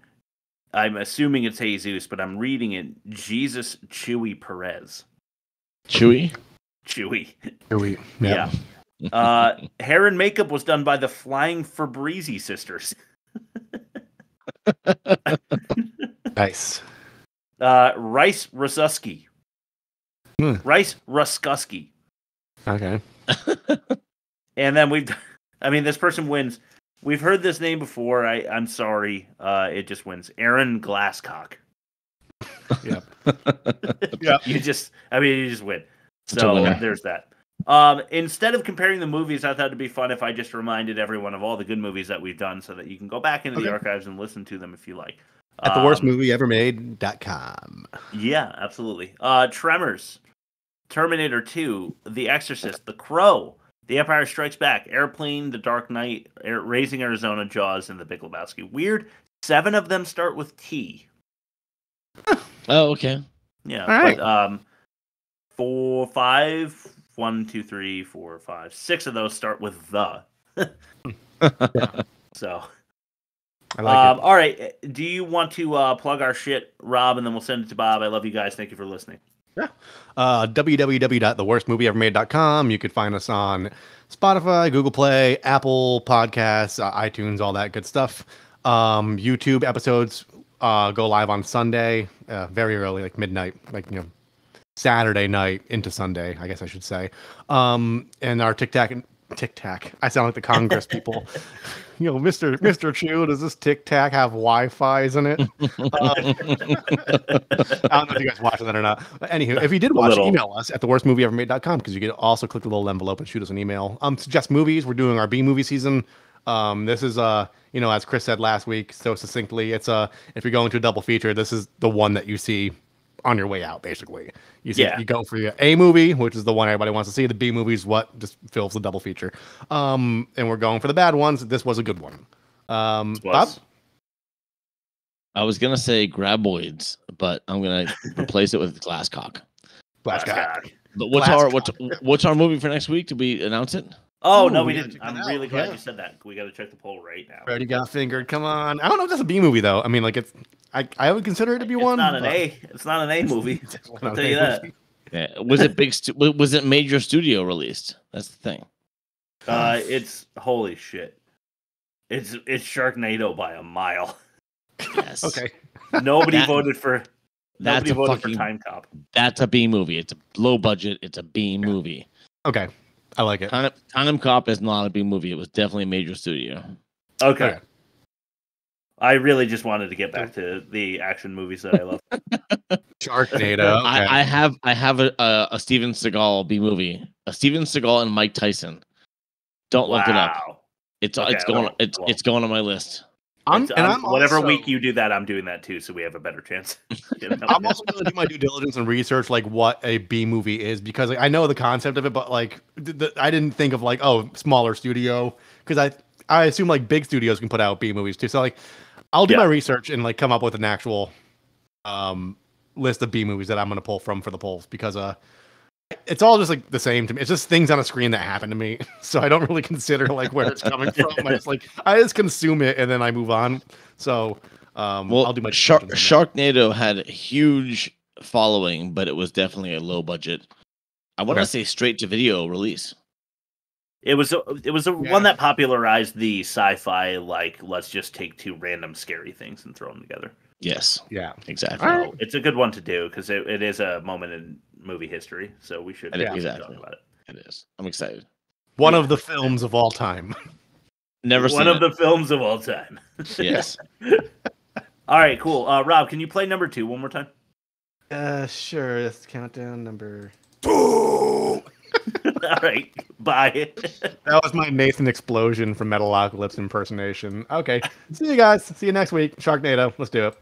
I'm assuming it's Jesus, but I'm reading it Jesus Chewy Perez. Chewy? Chewy. Chewy. Yeah. Hair and makeup was done by the Flying Fabrizi sisters. Nice. Rice Rususki. Rice Ruskusky. Okay. And then this person wins. We've heard this name before. I'm sorry. It just wins. Aaron Glasscock. Yep. Yep. You just win. So there's that. Instead of comparing the movies, I thought it'd be fun if I just reminded everyone of all the good movies that we've done so that you can go back into the archives and listen to them if you like. At theworstmovieevermade.com. Yeah, absolutely. Tremors, Terminator 2, The Exorcist, The Crow, The Empire Strikes Back, Airplane, The Dark Knight, Raising Arizona, Jaws, and The Big Lebowski. Weird. 7 of them start with T. Oh, okay. Yeah. All right. But 4, 5, 1, 2, 3, 4, 5, 6 of those start with the. So. I like it. All right. Do you want to plug our shit, Rob, and then we'll send it to Bob? I love you guys. Thank you for listening. Yeah. www.theworstmovieevermade.com. You could find us on Spotify, Google Play, Apple Podcasts, iTunes, all that good stuff. YouTube episodes go live on Sunday, very early, like midnight, Saturday night into Sunday, I guess I should say. And our Tic Tac. I sound like the Congress people. Mr. Chu, does this Tic Tac have Wi-Fi's in it? I don't know if you guys watching that or not. But anywho, if you did watch, email us at theworstmovieevermade.com because you can also click the little envelope and shoot us an email. Suggest movies. We're doing our B movie season. This is as Chris said last week so succinctly, it's if you're going to a double feature, this is the one that you see on your way out, basically. You go for your A movie, which is the one everybody wants to see. The B movie is what just fills the double feature. And we're going for the bad ones. This was a good one. Bob? I was gonna say graboids, but I'm gonna replace it with Glasscock. Glasscock. But what's our movie for next week? Did we announce it? Oh, no, we didn't. I'm really glad you said that. We got to check the poll right now. Already got fingered. Come on. I don't know if that's a B movie though. I mean, I would consider it to be one. It's not an A movie. I'll tell you that. Yeah. Was it was it major studio released? That's the thing. It's holy shit. It's Sharknado by a mile. Yes. Okay. Nobody voted for Time Cop. That's a B movie. It's a low budget. It's a B movie. Okay. I like it. Time Cop is not a B movie. It was definitely a major studio. Okay. I really just wanted to get back to the action movies that I love. Sharknado. Okay. I have a Steven Seagal B movie. A Steven Seagal and Mike Tyson. Don't look it up. It's going on my list. Whatever week you do that, I'm doing that too, so we have a better chance. I'm also going to do my due diligence and research what a B movie is because I know the concept of it, but I didn't think of smaller studio because I assume big studios can put out B movies too. So I'll do my research and come up with an actual list of B movies that I'm going to pull from for the polls because it's all just the same to me. It's just things on a screen that happen to me, so I don't really consider where it's coming from. I just consume it and then I move on. So I'll do my Sharknado had a huge following, but it was definitely a low budget. I want to say straight to video release. It was one that popularized the sci-fi let's just take 2 random scary things and throw them together. Yes. Yeah. Exactly. So it's a good one to do because it is a moment in movie history, so we should talk about it. It is. I'm excited. One of the films of all time. Never seen one of the films of all time. Yes. All right, cool. Rob, can you play number 2 one more time? Sure. Let's countdown number 2. All right. Bye. That was my Nathan Explosion from Metalocalypse impersonation. Okay. See you guys. See you next week. Sharknado. Let's do it.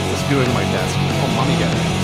What's doing my desk? Oh, mommy got it.